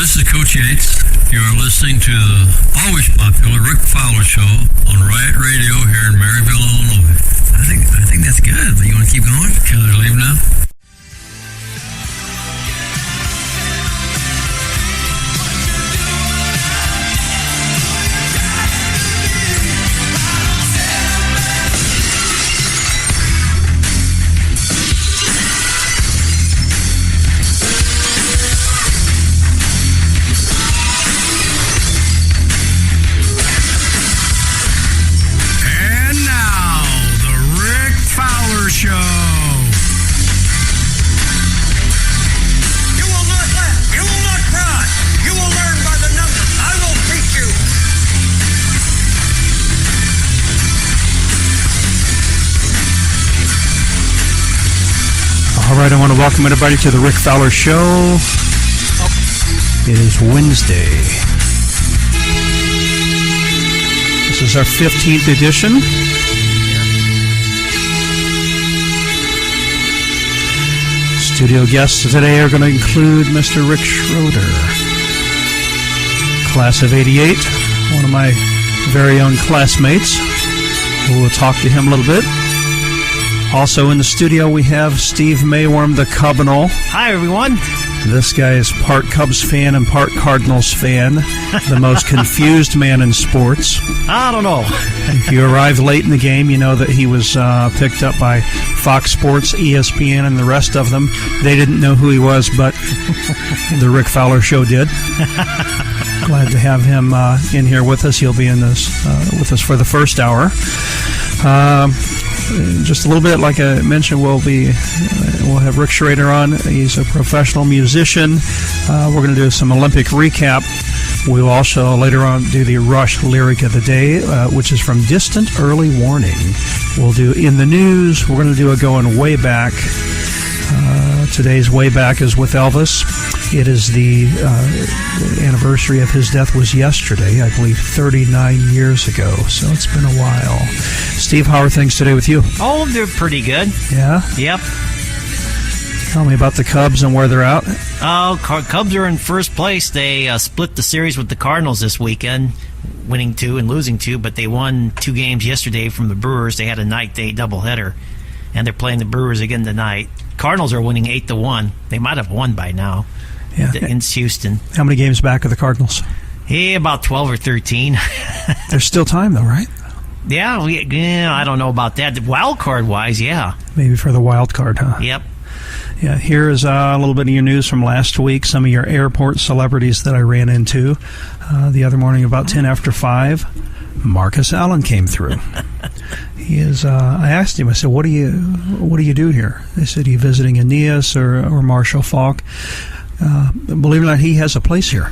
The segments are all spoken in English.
This is Coach Yates. You are listening to the always popular Rick Fowler Show on Riot Radio here in Maryville, Illinois. I think that's good. You want to keep going? Can I leave now? All right, I want to welcome everybody to the Rick Fowler Show. It is Wednesday. This is our 15th edition. Studio guests today are going to include Mr. Rick Schroeder, class of 88, one of my very young classmates. We'll talk to him a little bit. Also in the studio, we have Steve Mayworm, the Cubinal. Hi, everyone. This guy is part Cubs fan and part Cardinals fan. The most confused man in sports. I don't know. If you arrived late in the game, you know that he was picked up by Fox Sports, ESPN, and the rest of them. They didn't know who he was, but the Rick Fowler Show did. Glad to have him in here with us. He'll be in this with us for the first hour. Just a little bit, like I mentioned, we'll have Rick Schroeder on. He's a professional musician. We're going to do some Olympic recap. We'll also later on do the Rush lyric of the day, which is from Distant Early Warning. We'll do In the News. We're going to do a going way back. Today's way back is with Elvis. It is the anniversary of his death was yesterday, I believe 39 years ago, so it's been a while. Steve, how are things today with you? Oh, they're pretty good. Yeah? Yep. Tell me about the Cubs and where they're at. Oh, Cubs are in first place. They split the series with the Cardinals this weekend, winning 2 and losing 2, but they won 2 games yesterday from the Brewers. They had a night-day doubleheader, and they're playing the Brewers again tonight. Cardinals are winning 8-1. They might have won by now. Yeah. In Houston. How many games back are the Cardinals? Yeah, about 12 or 13. There's still time, though, right? Yeah, I don't know about that. Wild card-wise, yeah. Maybe for the wild card, huh? Yep. Yeah, here is a little bit of your news from last week. Some of your airport celebrities that I ran into the other morning about 10 after 5. Marcus Allen came through. He is. I asked him. I said, "What do you do here?" They said, "Are you visiting Aeneas or Marshall Falk?" Believe it or not, he has a place here.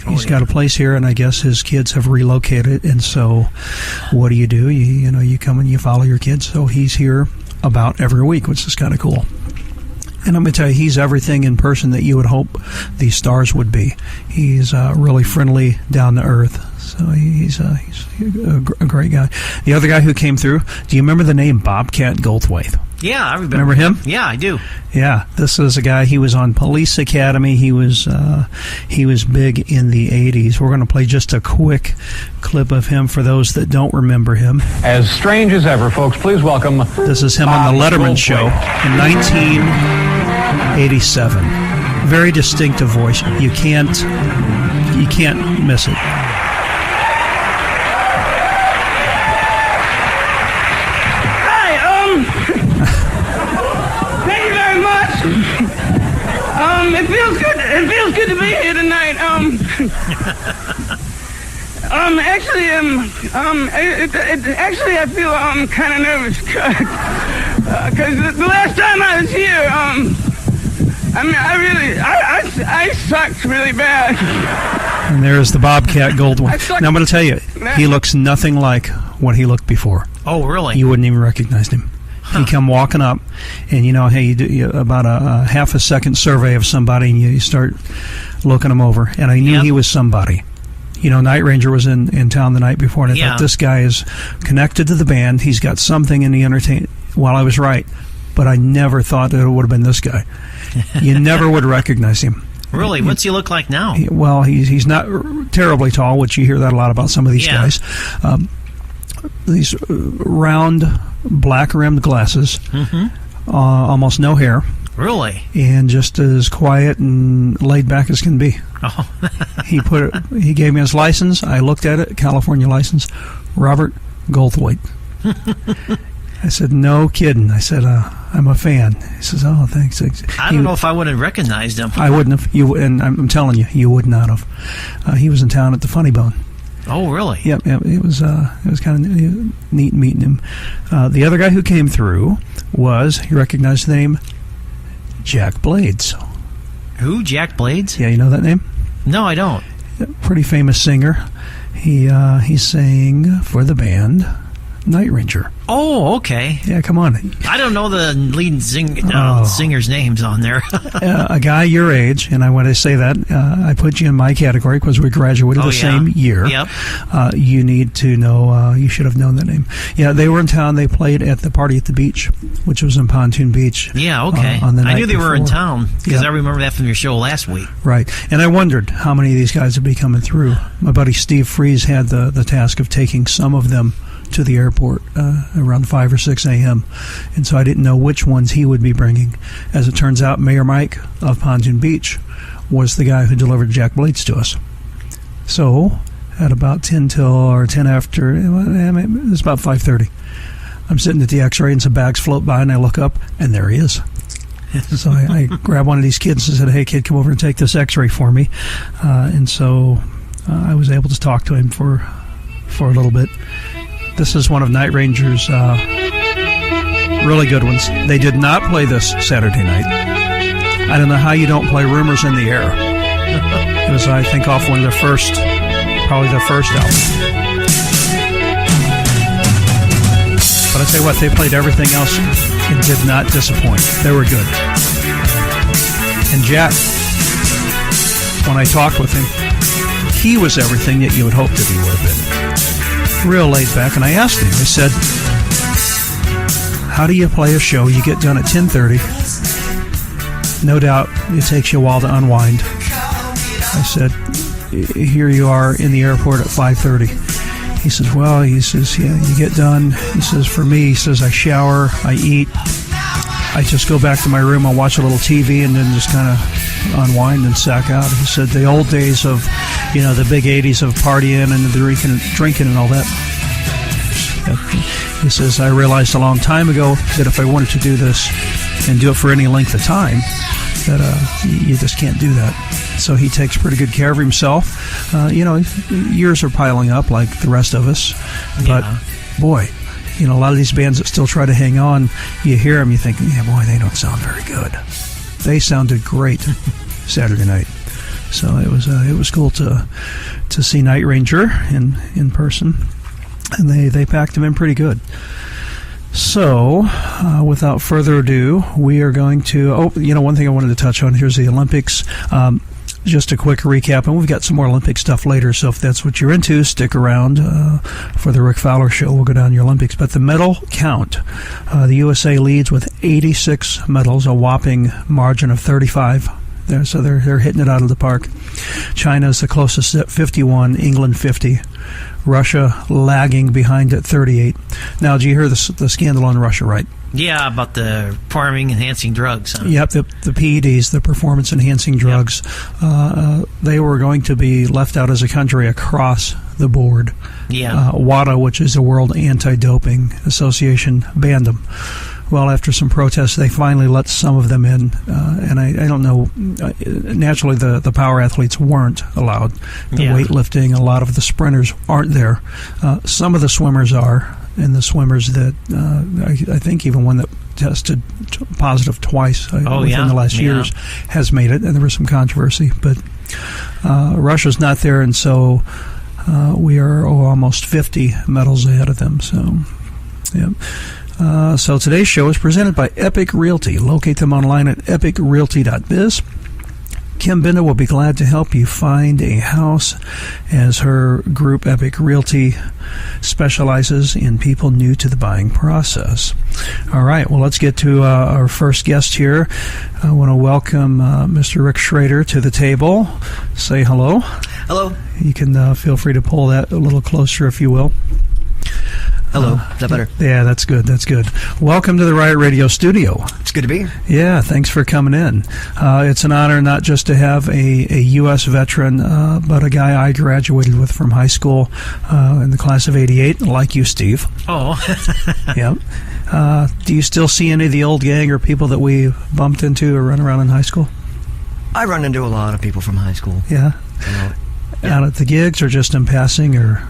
He's got a place here, and I guess his kids have relocated. And so, what do? You come and you follow your kids. So he's here about every week, which is kind of cool. And I'm going to tell you, he's everything in person that you would hope these stars would be. He's really friendly, down to earth. So he's a great guy. The other guy who came through, do you remember the name Bobcat Goldthwait? Yeah, I remember. Remember him? Yeah, I do. Yeah, this is a guy. He was on Police Academy. He was big in the 80s. We're going to play just a quick clip of him for those that don't remember him. As strange as ever, folks, please welcome. This is him on the Letterman Show in 1987. Very distinctive voice. You can't miss it. It feels good. It feels good to be here tonight. Actually, I feel kind of nervous because the last time I was here, I sucked really bad. And there's the Bobcat Goldthwait. Now I'm going to tell you, he looks nothing like what he looked before. Oh, really? You wouldn't even recognize him. He come walking up, and you do about a half a second survey of somebody, and you start looking them over. And I knew he was somebody. Night Ranger was in town the night before, and I thought, this guy is connected to the band. He's got something in the entertainment. Well, I was right, but I never thought that it would have been this guy. You never would recognize him. Really? What's he look like now? Well, he's not terribly tall, which you hear that a lot about some of these guys. These round, black-rimmed glasses, almost no hair. Really? And just as quiet and laid back as can be. Oh. He gave me his license. I looked at it, California license, Robert Goldthwait. I said, no kidding. I said, I'm a fan. He says, oh, thanks. I don't know if I would have recognized him. I wouldn't have. And I'm telling you, you would not have. He was in town at the Funny Bone. Oh, really? Yep. It was kind of neat meeting him. The other guy who came through was, you recognize the name, Jack Blades. Who? Jack Blades? Yeah, you know that name? No, I don't. Pretty famous singer. He sang for the band Night Ranger. Oh, okay. Yeah, come on. I don't know the lead singer's names on there. A guy your age, and when I say that, I put you in my category because we graduated the same year. Yep. You need to know, you should have known that name. Yeah, they were in town. They played at the Party at the Beach, which was in Pontoon Beach. Yeah, okay. On the night I knew they were in before. town because I remember that from your show last week. Right. And I wondered how many of these guys would be coming through. My buddy Steve Freeze had the task of taking some of them to the airport around 5 or 6 a.m. And so I didn't know which ones he would be bringing. As it turns out, Mayor Mike of Pontoon Beach was the guy who delivered Jack Blades to us. So at about 10 after, it's about 5:30. I'm sitting at the X-ray and some bags float by and I look up and there he is. So I grabbed one of these kids and said, hey kid, come over and take this X-ray for me. And so I was able to talk to him for a little bit. This is one of Night Ranger's really good ones. They did not play this Saturday night. I don't know how you don't play Rumors in the Air. It was, I think, off one of probably their first album. But I tell you what, they played everything else and did not disappoint. They were good. And Jack, when I talked with him, he was everything that you would hope that he would have been. Real laid back, and I asked him, I said, how do you play a show? You get done at 10:30. No doubt it takes you a while to unwind. I said, here you are in the airport at 5:30. He says, well, you get done. He says, for me, he says, I shower, I eat, I just go back to my room, I watch a little TV, and then just kind of unwind and sack out. He said the old days of, the big 80s of partying and the drinking and all that. He says, I realized a long time ago that if I wanted to do this and do it for any length of time, that you just can't do that. So he takes pretty good care of himself. Years are piling up like the rest of us. But, boy, a lot of these bands that still try to hang on, you hear them, you think, yeah, boy, they don't sound very good. They sounded great Saturday night. So it was cool to see Night Ranger in person, and they packed him in pretty good. So without further ado, we are going to. One thing I wanted to touch on here's the Olympics. Just a quick recap, and we've got some more Olympic stuff later, so if that's what you're into, stick around for the Rick Fowler Show. We'll go down to your Olympics. But the medal count, the USA leads with 86 medals, a whopping margin of 35. So they're hitting it out of the park. China's the closest at 51, England 50. Russia lagging behind at 38. Now, did you hear the scandal on Russia, right? Yeah, about the performance-enhancing drugs. Huh? Yep, the PEDs, the performance-enhancing drugs. Yep. They were going to be left out as a country across the board. Yeah. WADA, which is the World Anti-Doping Association, banned them. Well, after some protests, they finally let some of them in, and I don't know. Naturally, the power athletes weren't allowed. The weightlifting, a lot of the sprinters aren't there. Some of the swimmers are, and the swimmers that I think even one that tested positive twice within the last years has made it, and there was some controversy. But Russia's not there, and so we are almost 50 medals ahead of them. So, yeah. So today's show is presented by Epic Realty. Locate them online at epicrealty.biz. Kim Binda will be glad to help you find a house, as her group Epic Realty specializes in people new to the buying process. All right, well, let's get to our first guest here. I want to welcome Mr. Rick Schroeder to the table. Say hello. Hello. You can feel free to pull that a little closer if you will. Hello. Is that better? Yeah, that's good. That's good. Welcome to the Riot Radio studio. It's good to be here. Yeah, thanks for coming in. It's an honor not just to have a U.S. veteran, but a guy I graduated with from high school in the class of 88, like you, Steve. Oh. Yep. Do you still see any of the old gang or people that we bumped into or run around in high school? I run into a lot of people from high school. Yeah? Yeah. Out at the gigs or just in passing? Or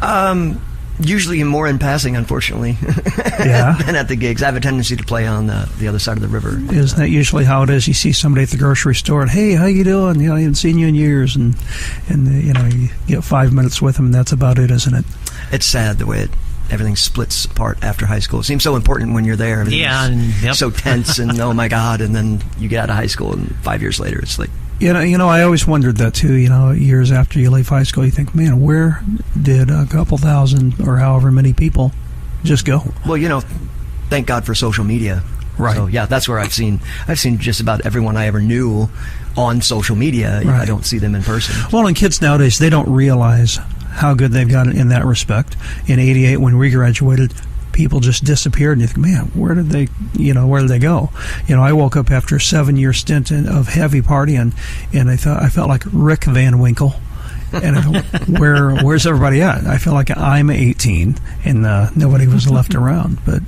Usually more in passing, unfortunately, yeah, than at the gigs. I have a tendency to play on the other side of the river. Isn't that usually how it is? You see somebody at the grocery store and, hey, how you doing? I haven't seen you in years, and you get 5 minutes with them, and that's about it, isn't it? It's sad the way everything splits apart after high school. It seems so important when you're there. Yeah, so tense and oh my God, and then you get out of high school and 5 years later it's like. I always wondered that too. Years after you leave high school, you think, man, where did a couple thousand or however many people just go? Well, thank God for social media. Right. So yeah, that's where I've seen just about everyone I ever knew on social media. Right. I don't see them in person. Well, and kids nowadays, they don't realize how good they've gotten in that respect. In '88, when we graduated, people just disappeared, and you think, man, where did they go? I woke up after a 7-year stint of heavy partying, and I felt like Rick Van Winkle. And I thought, where's everybody at? I feel like I'm 18, and nobody was left around. But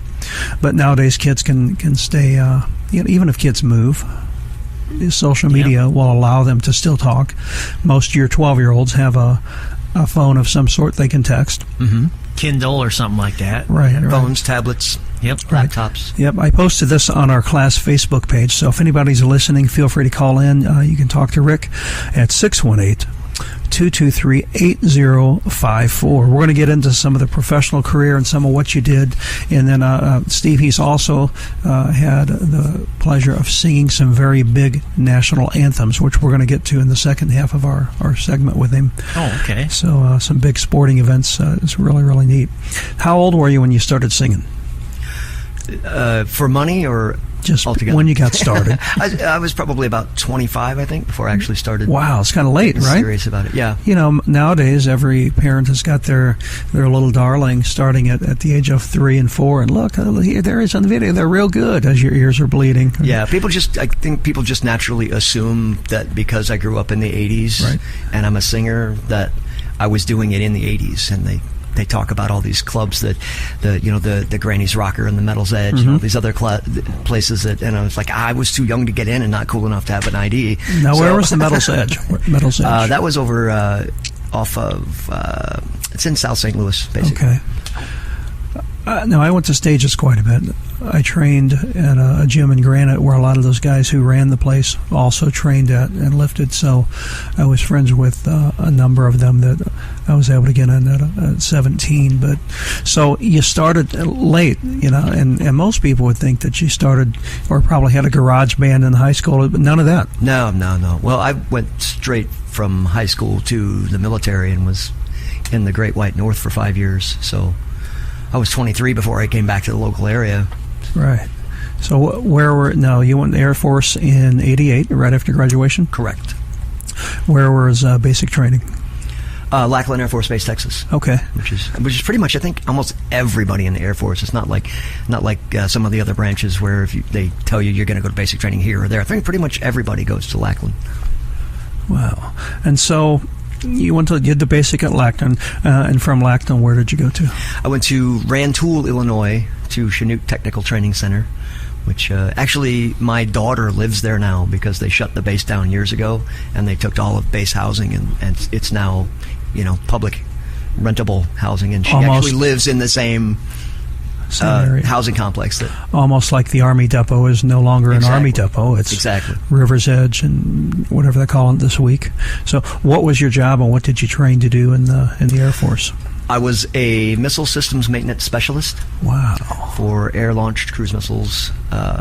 nowadays, kids can stay. Even if kids move, social media will allow them to still talk. Most of your 12-year-olds have a phone of some sort they can text. Mm-hmm. Kindle or something like that. Right. Phones, tablets, laptops. Yep, I posted this on our class Facebook page, so if anybody's listening, feel free to call in. You can talk to Rick at 618-223-8054. We're going to get into some of the professional career and some of what you did. And then, Steve, he's also had the pleasure of singing some very big national anthems, which we're going to get to in the second half of our segment with him. Oh, okay. So some big sporting events. It's really, really neat. How old were you when you started singing? For money or just altogether? When you got started? I was probably about 25, I think, before I actually started. Wow, it's kind of late, right? Serious about it, yeah. Nowadays every parent has got their little darling starting at the age of 3 and 4, and look, here there is on the video. They're real good as your ears are bleeding. Yeah, I think people just naturally assume that because I grew up in the 80s, right, and I'm a singer, that I was doing it in the 80s, and they talk about all these clubs that the Granny's Rocker and the Metal's Edge, and all these other places and I was like, I was too young to get in and not cool enough to have an ID. Now, where was the Metal's Edge? Metal's Edge? That was over off of it's in South St. Louis, basically. Okay. No, I went to stages quite a bit. I trained at a gym in Granite where a lot of those guys who ran the place also trained at and lifted, so I was friends with a number of them that I was able to get in at 17. But so you started late, and most people would think that you started or probably had a garage band in high school, but none of that. No. Well, I went straight from high school to the military and was in the Great White North for 5 years, so I was 23 before I came back to the local area. Right. So you went to the Air Force in 88, right after graduation? Correct. Where was basic training? Lackland Air Force Base, Texas. Okay. Which is pretty much, I think, almost everybody in the Air Force. It's not like some of the other branches where they tell you you're going to go to basic training here or there. I think pretty much everybody goes to Lackland. Wow. And so you did the basic at Lackland, and from Lackland, where did you go to? I went to Rantoul, Illinois, to Chinook Technical Training Center, which actually my daughter lives there now because they shut the base down years ago, and they took all of base housing, and it's now, public rentable housing, and she actually lives in the same housing complex. Almost like the Army Depot is no longer an Army Depot. It's exactly River's Edge and whatever they call it this week. So what was your job, and what did you train to do in the Air Force? I was a missile systems maintenance specialist. Wow. For air-launched cruise missiles,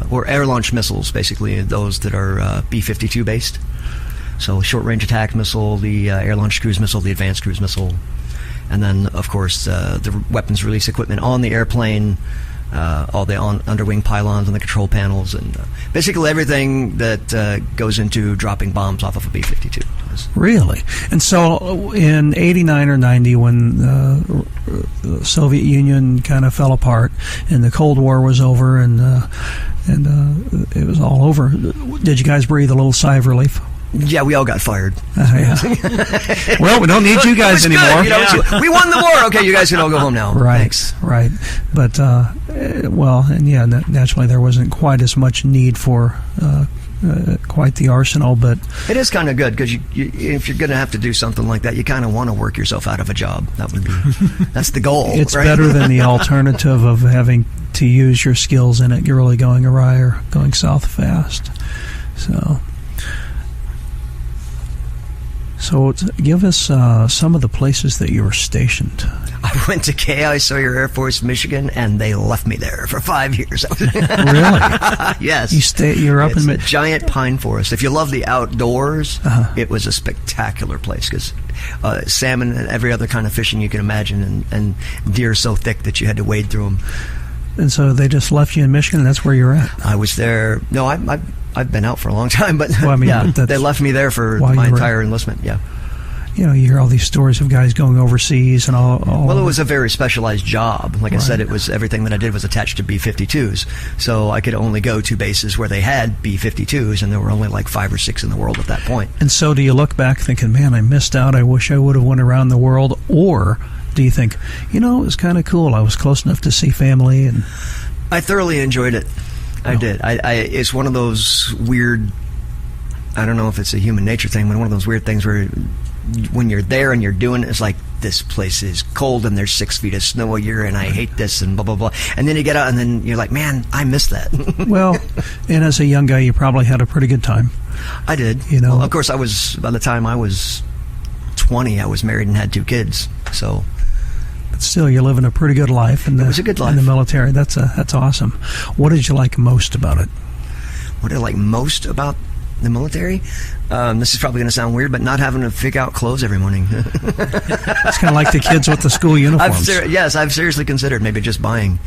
or air-launched missiles, basically, those that are B-52 based. So short-range attack missile, the air-launched cruise missile, the advanced cruise missile, and then, of course, the weapons release equipment on the airplane, all the underwing pylons and the control panels, and basically everything that goes into dropping bombs off of a B-52. Really? And so in 89 or 90, when the Soviet Union kind of fell apart and the Cold War was over and it was all over, did you guys breathe a little sigh of relief? Yeah, we all got fired. Yeah. Well, we don't need you guys anymore. We won the war. Okay, you guys can all go home now. Right, Thanks. Right. But, naturally there wasn't quite as much need for quite the arsenal, but... It is kind of good, because if you're going to have to do something like that, you kind of want to work yourself out of a job. That's the goal. It's right? better than the alternative of having to use your skills in it really going awry or going south fast. So give us some of the places that you were stationed. I went to K.I. Sawyer Air Force, Michigan, and they left me there for 5 years. Really? Yes. You're up it's in a giant pine forest. If you love the outdoors, it was a spectacular place, because salmon and every other kind of fishing you can imagine, and deer so thick that you had to wade through them. And so they just left you in Michigan, and that's where you're at? I was there. No, I've been out for a long time, but but they left me there for my entire enlistment. Yeah. You hear all these stories of guys going overseas and all. Well, it was a very specialized job. Like I said, it was everything that I did was attached to B-52s. So I could only go to bases where they had B-52s, and there were only like 5 or 6 in the world at that point. And so do you look back thinking, man, I missed out, I wish I would have went around the world? Or do you think, it was kind of cool, I was close enough to see family? And I thoroughly enjoyed it. I did. It's one of those weird, I don't know if it's a human nature thing, but one of those weird things where when you're there and you're doing it, it's like, this place is cold and there's 6 feet of snow a year and I hate this and blah, blah, blah. And then you get out and then you're like, man, I miss that. Well, and as a young guy, you probably had a pretty good time. I did. Well, of course, by the time I was 20, I was married and had 2 kids. So... But still, you're living a pretty good life. It was a good life. In the military. That's awesome. What did you like most about it? What did I like most about the military? This is probably going to sound weird, but not having to pick out clothes every morning. It's kind of like the kids with the school uniforms. I've seriously considered maybe just buying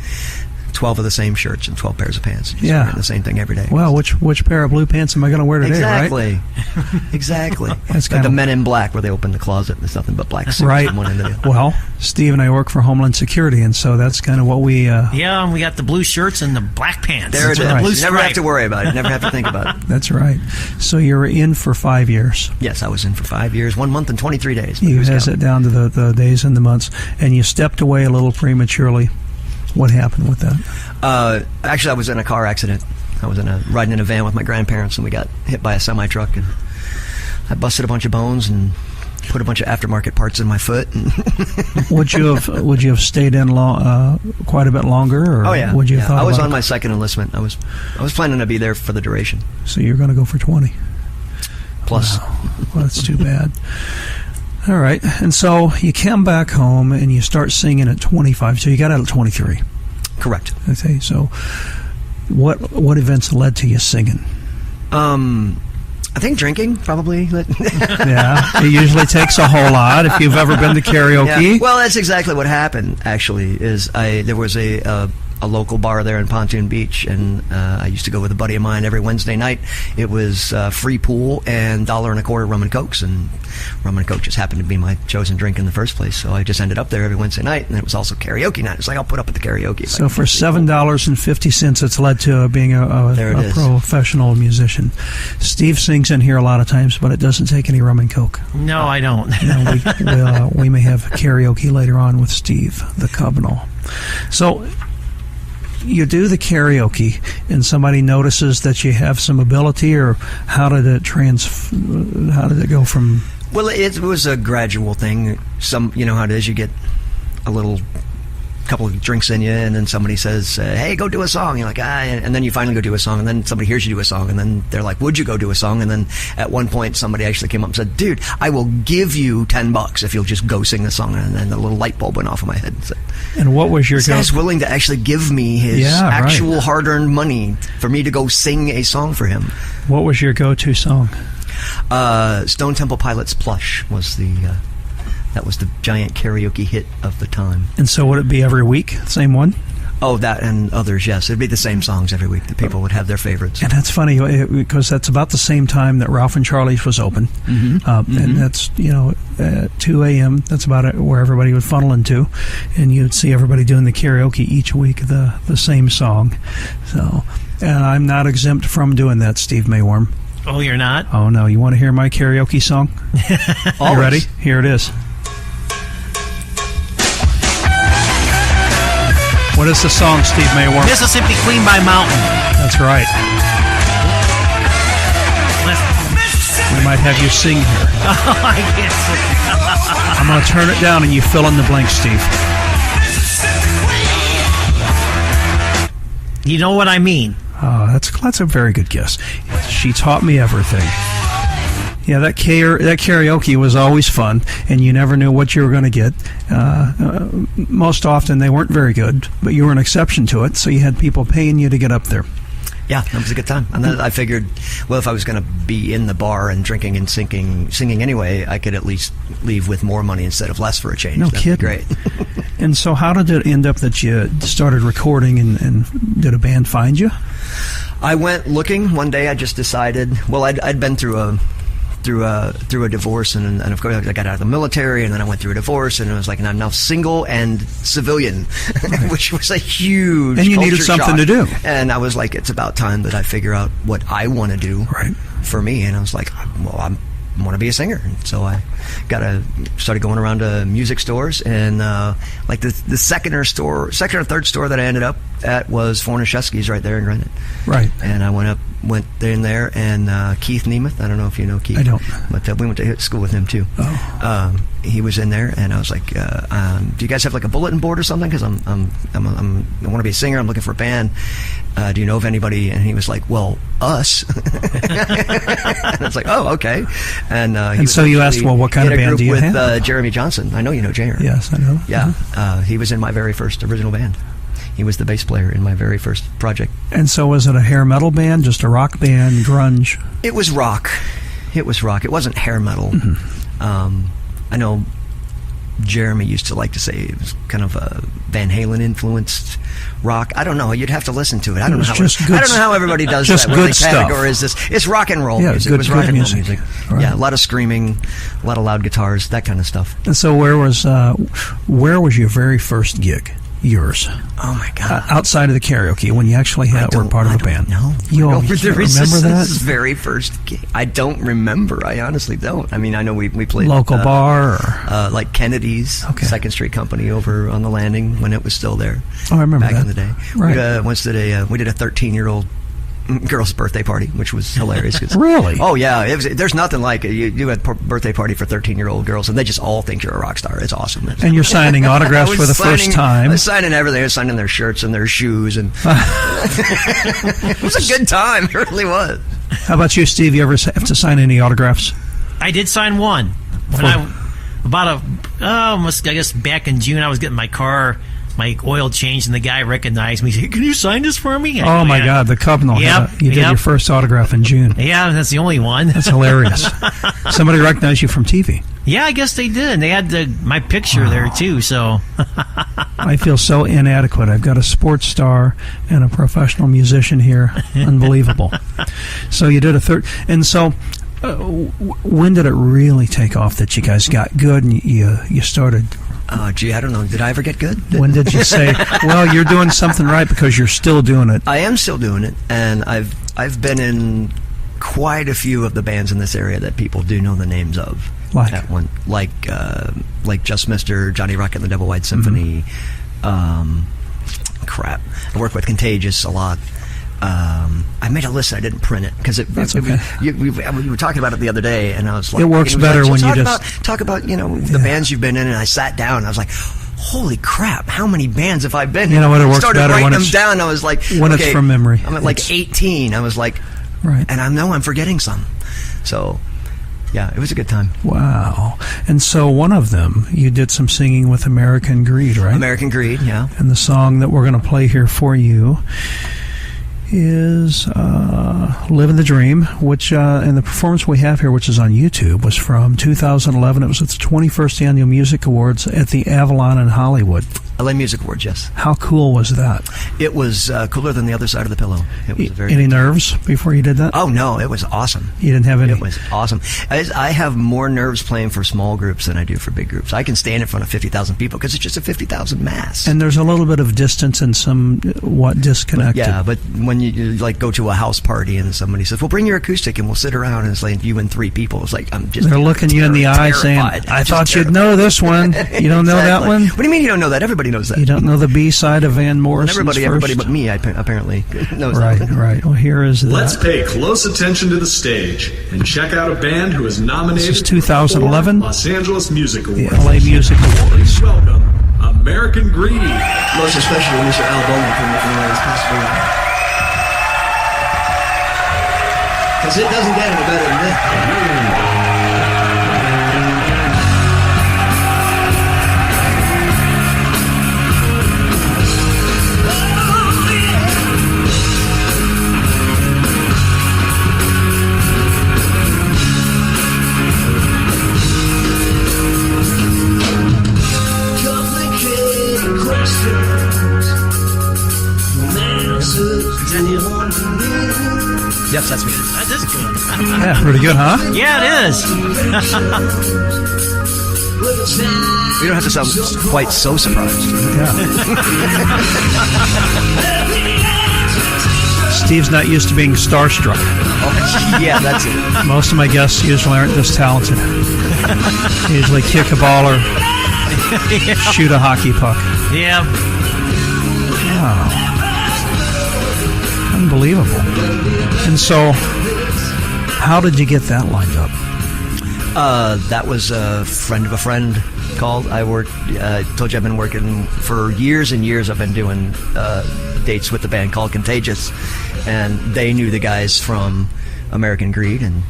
12 of the same shirts and 12 pairs of pants. Just wearing the same thing every day. Well, which pair of blue pants am I going to wear today, exactly. right? Exactly. That's like the Men in Black, where they open the closet and there's nothing but black suits. Right. From one end to the other. Well, Steve and I work for Homeland Security, and so that's kind of what we... and we got the blue shirts and the black pants. There it is. The blue You never have to worry about it. Never have to think about it. That's right. So you were in for 5 years. Yes, I was in for 5 years, 1 month and 23 days. You has it down to the days and the months, and you stepped away a little prematurely. What happened with that? Actually, I was in a car accident. I was riding in a van with my grandparents, and we got hit by a semi-truck, and I busted a bunch of bones and put a bunch of aftermarket parts in my foot. Would you have stayed in quite a bit longer? Or oh yeah, would you have thought I was about on my second enlistment. I was planning to be there for the duration. So you're going to go for 20 plus. Wow. Well, that's too bad. All right, and so you come back home and you start singing at 25. So you got out at 23. Correct. Okay, so what events led to you singing? I think drinking, probably. Yeah, it usually takes a whole lot if you've ever been to karaoke. Yeah. Well, that's exactly what happened, actually, is there was a local bar there in Pontoon Beach, and I used to go with a buddy of mine every Wednesday night. It was free pool and $1.25 rum and cokes, and rum and coke just happened to be my chosen drink in the first place, so I just ended up there every Wednesday night, and it was also karaoke night. It's like, I'll put up at the karaoke. So for $7.50, it's led to being a professional musician. Steve sings in here a lot of times, but it doesn't take any rum and coke. No, I don't. We may have karaoke later on with Steve, the Covenant. So you do the karaoke, and somebody notices that you have some ability, or how did it go from? Well, it was a gradual thing. You know how it is. You get a couple of drinks in you, and then somebody says, hey, go do a song. You're like, and then you finally go do a song, and then somebody hears you do a song, and then they're like, would you go do a song? And then at one point somebody actually came up and said, dude, I will give you $10 if you'll just go sing the song. And then the little light bulb went off in my head. So, and what was your this guy's willing to actually give me his actual hard-earned money for me to go sing a song for him. What was your go-to song? Stone Temple Pilots' Plush was the giant karaoke hit of the time. And so would it be every week, same one? Oh, that and others, yes. It'd be the same songs every week. The people would have their favorites. And that's funny because that's about the same time that Ralph and Charlie's was open. And that's, at 2 a.m., that's about where everybody would funnel into. And you'd see everybody doing the karaoke each week, the same song. So, and I'm not exempt from doing that, Steve Mayworm. Oh, you're not? Oh, no. You want to hear my karaoke song? You ready? Here it is. What is the song, Steve Mayworm? Mississippi Queen by Mountain. That's right. We might have you sing here. Oh, I can't sing. I'm going to turn it down and you fill in the blanks, Steve. You know what I mean. That's a very good guess. She taught me everything. Yeah, that karaoke was always fun, and you never knew what you were going to get. Most often they weren't very good, but you were an exception to it, so you had people paying you to get up there. Yeah, that was a good time. And then I figured, well, if I was going to be in the bar and drinking and singing anyway, I could at least leave with more money instead of less for a change. No That'd kidding. be great. And so how did it end up that you started recording, and did a band find you? I went looking. One day I just decided, well, I'd been through a divorce, and of course I got out of the military, and then I went through a divorce, and it was like, and I'm now single and civilian, which was a huge and you culture needed something shock. to do, and I was like, it's about time that I figure out what I want to do for me. And I was like, well, I want to be a singer. And so I started going around to music stores, and like the second or third store that I ended up at was Fornashevsky's right there in Granite. Right. And I went in there, and Keith Nemeth, I don't know if you know Keith. I don't. But we went to school with him too. Oh. He was in there, and I was like, do you guys have like a bulletin board or something? Because I want to be a singer. I'm looking for a band. Do you know of anybody? And he was like, well, us. And I was like, oh, okay. And so you asked, well, what kind of band do you have? With Jeremy Johnson. I know you know Jeremy. Yes, I know. Yeah. He was in my very first original band. He was the bass player in my very first project. And so was it a hair metal band, just a rock band, grunge? It was rock. It wasn't hair metal. Mm-hmm. I know Jeremy used to like to say it was kind of a Van Halen influenced rock. I don't know. You'd have to listen to it. I don't know how everybody does just that. Good what category is this? It's rock and roll music. It was rock and roll music. Right. Yeah, a lot of screaming, a lot of loud guitars, that kind of stuff. And so where was your very first gig? Yours. Oh my God! Outside of the karaoke, when you actually were part of a band. No, you remember that? This very first gig. I don't remember. I honestly don't. I mean, I know we played local bar, or like Kennedy's, Second Street Company over on the Landing when it was still there. Oh, I remember back in the day. Right. We did a 13-year-old girl's birthday party, which was hilarious. Really? Oh yeah, there's nothing like it. You do a birthday party for 13-year-old girls, and they just all think you're a rock star. It's awesome. And you're signing autographs for the first time. I was signing everything. I was signing their shirts and their shoes, and it was a good time. It really was. How about you, Steve? You ever have to sign any autographs? I did sign one I guess back in June. I was getting my oil changed, and the guy recognized me. He said, "Can you sign this for me?" Oh my God, the Covenant. You did your first autograph in June. Yeah, that's the only one. That's hilarious. Somebody recognized you from TV. Yeah, I guess they did. They had my picture there too. So I feel so inadequate. I've got a sports star and a professional musician here. Unbelievable. So you did a third, and so. When did it really take off that you guys got good and you started? Oh, gee, I don't know. Did I ever get good? When did you say, well, you're doing something right because you're still doing it? I am still doing it, and I've been in quite a few of the bands in this area that people do know the names of. Like Just Mr. Johnny Rocket and the Double Wide Symphony. Mm-hmm. I work with Contagious a lot. I made a list. I didn't print it because we were talking about it the other day, and I was like, it works better when you talk about the bands you've been in. And I sat down, and I was like, holy crap, how many bands have I been in? You know what? It works started better writing when them down. I was like, when it's from memory. I'm at like 18. I was like, right, and I know I'm forgetting some. So. Yeah, it was a good time. Wow. And so one of them, you did some singing with American Greed, right? American Greed, yeah. And the song that we're going to play here for you is Living the Dream, which, and the performance we have here, which is on YouTube, was from 2011. It was at the 21st Annual Music Awards at the Avalon in Hollywood. LA Music Awards, yes. How cool was that? It was cooler than the other side of the pillow. It was very Any nerves before you did that? Oh, no, it was awesome. You didn't have any? It was awesome. I have more nerves playing for small groups than I do for big groups. I can stand in front of 50,000 people because it's just a 50,000 mass. And there's a little bit of distance and somewhat disconnected. Yeah, but when you like go to a house party and somebody says, well, bring your acoustic and we'll sit around, and it's like you and 3 people. It's like, I'm just They're looking you in the eye saying, I thought you'd know this one. You don't know that one? What do you mean you don't know that? Everybody knows that. You don't know the B-side of Van Morrison's Everybody but me, apparently, knows right, that. Right. Well, here is that. Let's pay close attention to the stage and check out a band who is nominated This is 2011, for Los Angeles Music Awards. the LA Music Awards. Welcome, American Greed. Most especially when Mr. Al Bowman from the possible. Because it doesn't get any better than that. Yes, that's me. That is good. Yeah, pretty good, huh? Yeah, it is. We don't have to sound quite so surprised. Yeah. Steve's not used to being starstruck. Oh, yeah, that's it. Most of my guests usually aren't this talented. They usually kick a ball or shoot a hockey puck. Yeah. Wow. Unbelievable. And so, how did you get that lined up? That was a friend of a friend called. I told you I've been working for years and years. I've been doing dates with the band called Contagious, and they knew the guys from American Greed and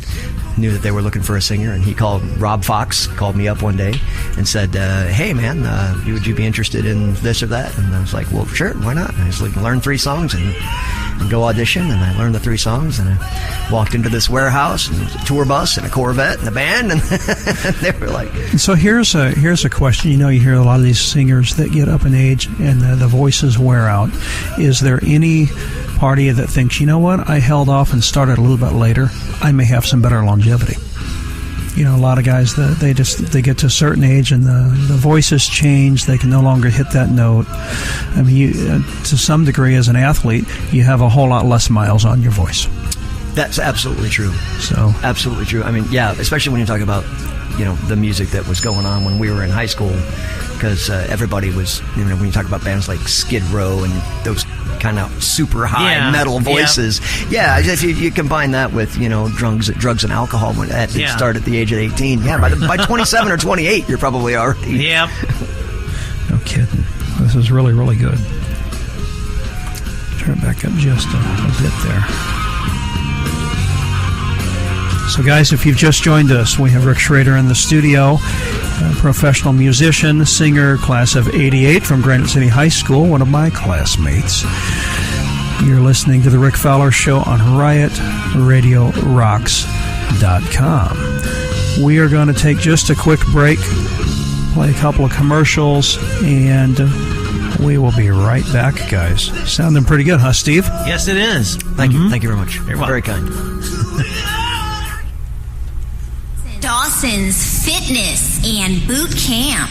knew that they were looking for a singer. And he called Rob Fox, called me up one day and said, hey man, would you be interested in this or that? And I was like, well, sure, why not? And I was like, learn 3 songs and go audition. And I learned the 3 songs, and I walked into this warehouse and a tour bus and a Corvette and a band, and they were like. And so here's a question. You hear a lot of these singers that get up in age and the voices wear out. Is there any party that thinks, you know what, I held off and started a little bit later, I may have some better longevity? A lot of guys, they get to a certain age and the voices change. They can no longer hit that note. I mean, to some degree, as an athlete, you have a whole lot less miles on your voice. That's absolutely true. So absolutely true. I mean, yeah, especially when you talk about the music that was going on when we were in high school, because everybody was, when you talk about bands like Skid Row and those kind of super high metal voices. Yeah, if you combine that with, drugs and alcohol when it started at the age of 18. Yeah, by 27 or 28, you're probably already. Yep. No kidding. This is really, really good. Turn it back up just a bit there. So, guys, if you've just joined us, we have Rick Schroeder in the studio, a professional musician, singer, class of 88 from Granite City High School, one of my classmates. You're listening to the Rick Fowler Show on RiotRadiorocks.com. We are going to take just a quick break, play a couple of commercials, and we will be right back, guys. Sounding pretty good, huh, Steve? Yes, it is. Thank you. Thank you very much. You're welcome. Very kind. Dawson's Fitness and Boot Camp.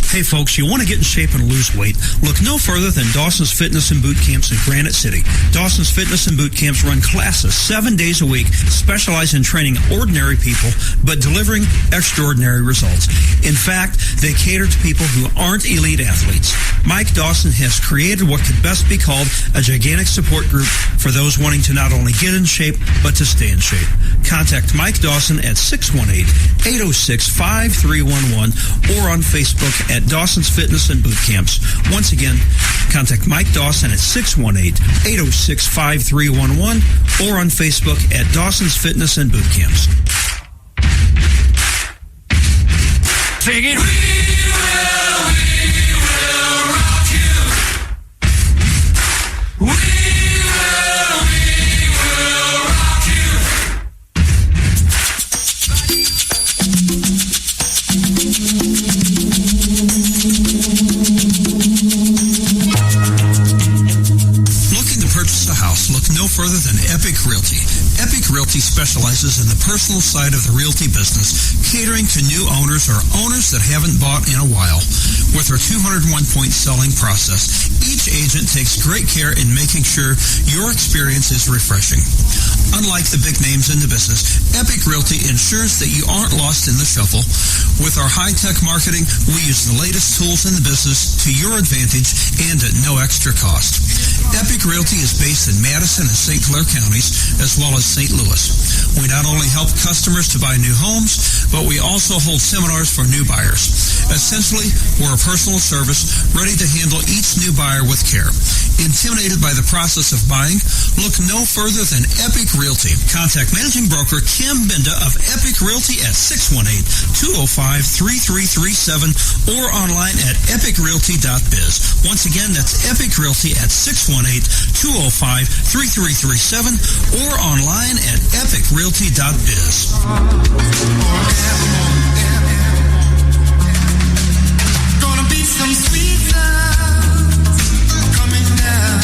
Hey folks, you want to get in shape and lose weight? Look no further than Dawson's Fitness and Boot Camps in Granite City. Dawson's Fitness and Boot Camps run classes 7 days a week, specialize in training ordinary people, but delivering extraordinary results. In fact, they cater to people who aren't elite athletes. Mike Dawson has created what could best be called a gigantic support group for those wanting to not only get in shape, but to stay in shape. Contact Mike Dawson at 618-806-5311 or on Facebook at Dawson's Fitness and Boot Camps. Once again, contact Mike Dawson at 618-806-5311 or on Facebook at Dawson's Fitness and Boot Camps. Sing it. We will further than Epic Realty. Epic Realty specializes in the personal side of the realty business, catering to new owners or owners that haven't bought in a while. With our 201-point selling process, each agent takes great care in making sure your experience is refreshing. Unlike the big names in the business, Epic Realty ensures that you aren't lost in the shuffle. With our high-tech marketing, we use the latest tools in the business to your advantage and at no extra cost. Epic Realty is based in Madison and St. Clair counties, as well as St. Louis. We not only help customers to buy new homes, but we also hold seminars for new buyers. Essentially, we're a personal service ready to handle each new buyer with care. Intimidated by the process of buying? Look no further than Epic Realty. Contact Managing Broker Kim Binda of Epic Realty at 618-205-3337 or online at epicrealty.biz. Once again, that's Epic Realty at 618-205-3337 or online at epicrealty.biz. Gonna be some sweet love coming down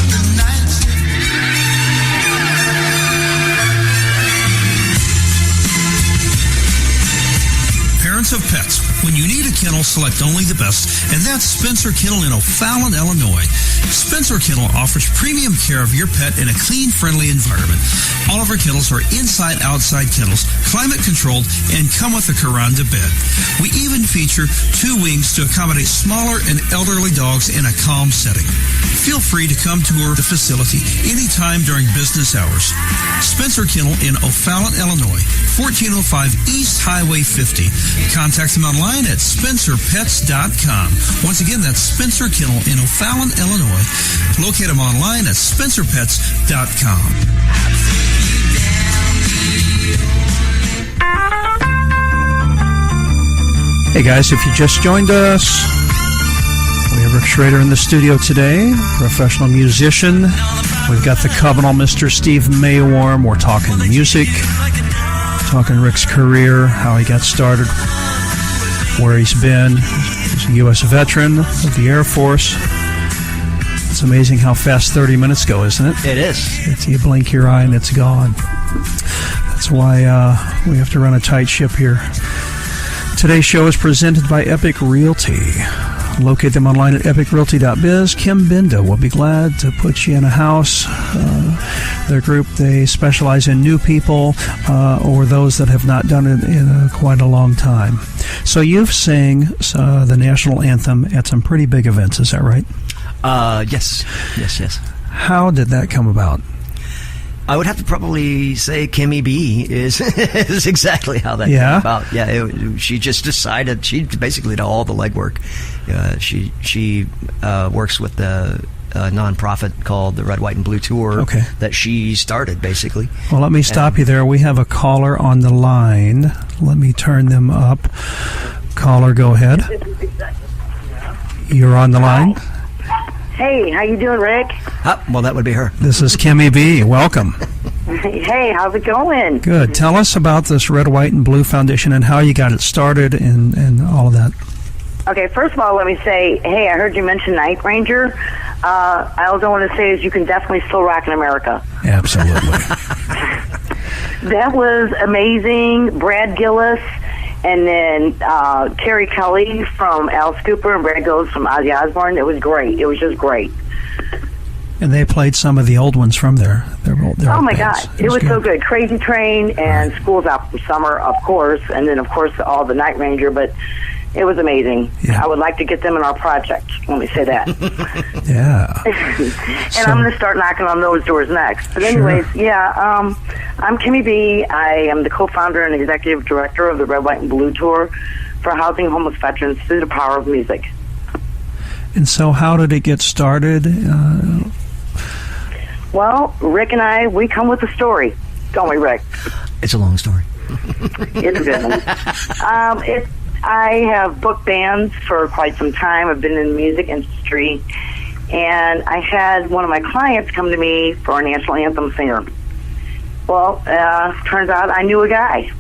the night. Parents of pets, when you need a kennel, select only the best, and that's Spencer Kennel in O'Fallon, Illinois. Spencer Kennel offers premium care of your pet in a clean, friendly environment. All of our kennels are inside-outside kennels, climate-controlled, and come with a Kuranda bed. We even feature 2 wings to accommodate smaller and elderly dogs in a calm setting. Feel free to come tour the facility anytime during business hours. Spencer Kennel in O'Fallon, Illinois, 1405 East Highway 50. Contact them online at spencerpets.com. Once again, that's Spencer Kennel in O'Fallon, Illinois. Locate them online at spencerpets.com. Hey guys, if you just joined us, we have Rick Schroeder in the studio today, professional musician. We've got the Covenant, Mr. Steve Maywarm. We're talking music, talking Rick's career, how he got started, where he's been. He's a U.S. veteran of the Air Force. It's amazing how fast 30 minutes go, isn't it? It is. You blink your eye and it's gone. That's why we have to run a tight ship here. Today's show is presented by Epic Realty. Locate them online at epicrealty.biz. Kim Binda will be glad to put you in a house. Their group, they specialize in new people or those that have not done it in quite a long time. So you've sang the National Anthem at some pretty big events, is that right? Yes. How did that come about? I would have to probably say Kimmy B is exactly how that came about. Yeah, she just decided. She basically did all the legwork. She works with the nonprofit called the Red, White, and Blue Tour that she started, basically. Well, let me stop you there. We have a caller on the line. Let me turn them up. Caller, go ahead. You're on the line. Hey, how you doing, Rick? Well, that would be her. This is Kimmy B. Welcome. Hey, how's it going? Good. Tell us about this Red, White, and Blue Foundation and how you got it started and all of that. Okay, first of all, let me say, hey, I heard you mention Night Ranger. All I want to say is you can definitely still rock in America. Absolutely. That was amazing. Brad Gillis. And then Terry Kelly from Alice Cooper and Brad Gillis from Ozzy Osbourne. It was great. It was just great. And they played some of the old ones from there. Oh, my God. It was so good. Crazy Train and School's Out for Summer, of course. And then, of course, all the Night Ranger. But it was amazing. Yeah. I would like to get them in our project. Let me say that. Yeah. And I'm going to start knocking on those doors next. But anyways, I'm Kimmy B. I am the co-founder and executive director of the Red, White, and Blue Tour for housing homeless veterans through the power of music. And so how did it get started? Well, Rick and I, we come with a story. Don't we, Rick? It's a long story. It's a good one. I have booked bands for quite some time. I've been in the music industry, and I had one of my clients come to me for a National Anthem singer. Well, turns out I knew a guy,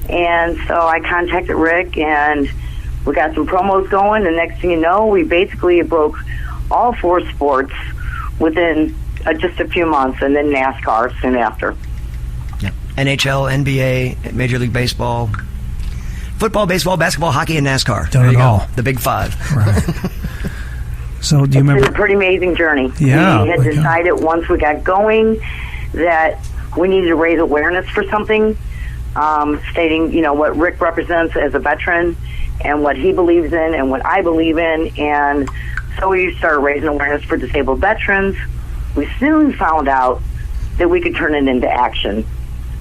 and so I contacted Rick, and we got some promos going. And next thing you know, we basically broke all 4 sports within just a few months, and then NASCAR soon after. Yeah. NHL, NBA, Major League Baseball, football, baseball, basketball, hockey, and NASCAR. Done it all. The big 5. Right. So do you remember? It's been a pretty amazing journey. Yeah. We had decided once we got going that we needed to raise awareness for something, stating, what Rick represents as a veteran and what he believes in and what I believe in. And so we started raising awareness for disabled veterans. We soon found out that we could turn it into action.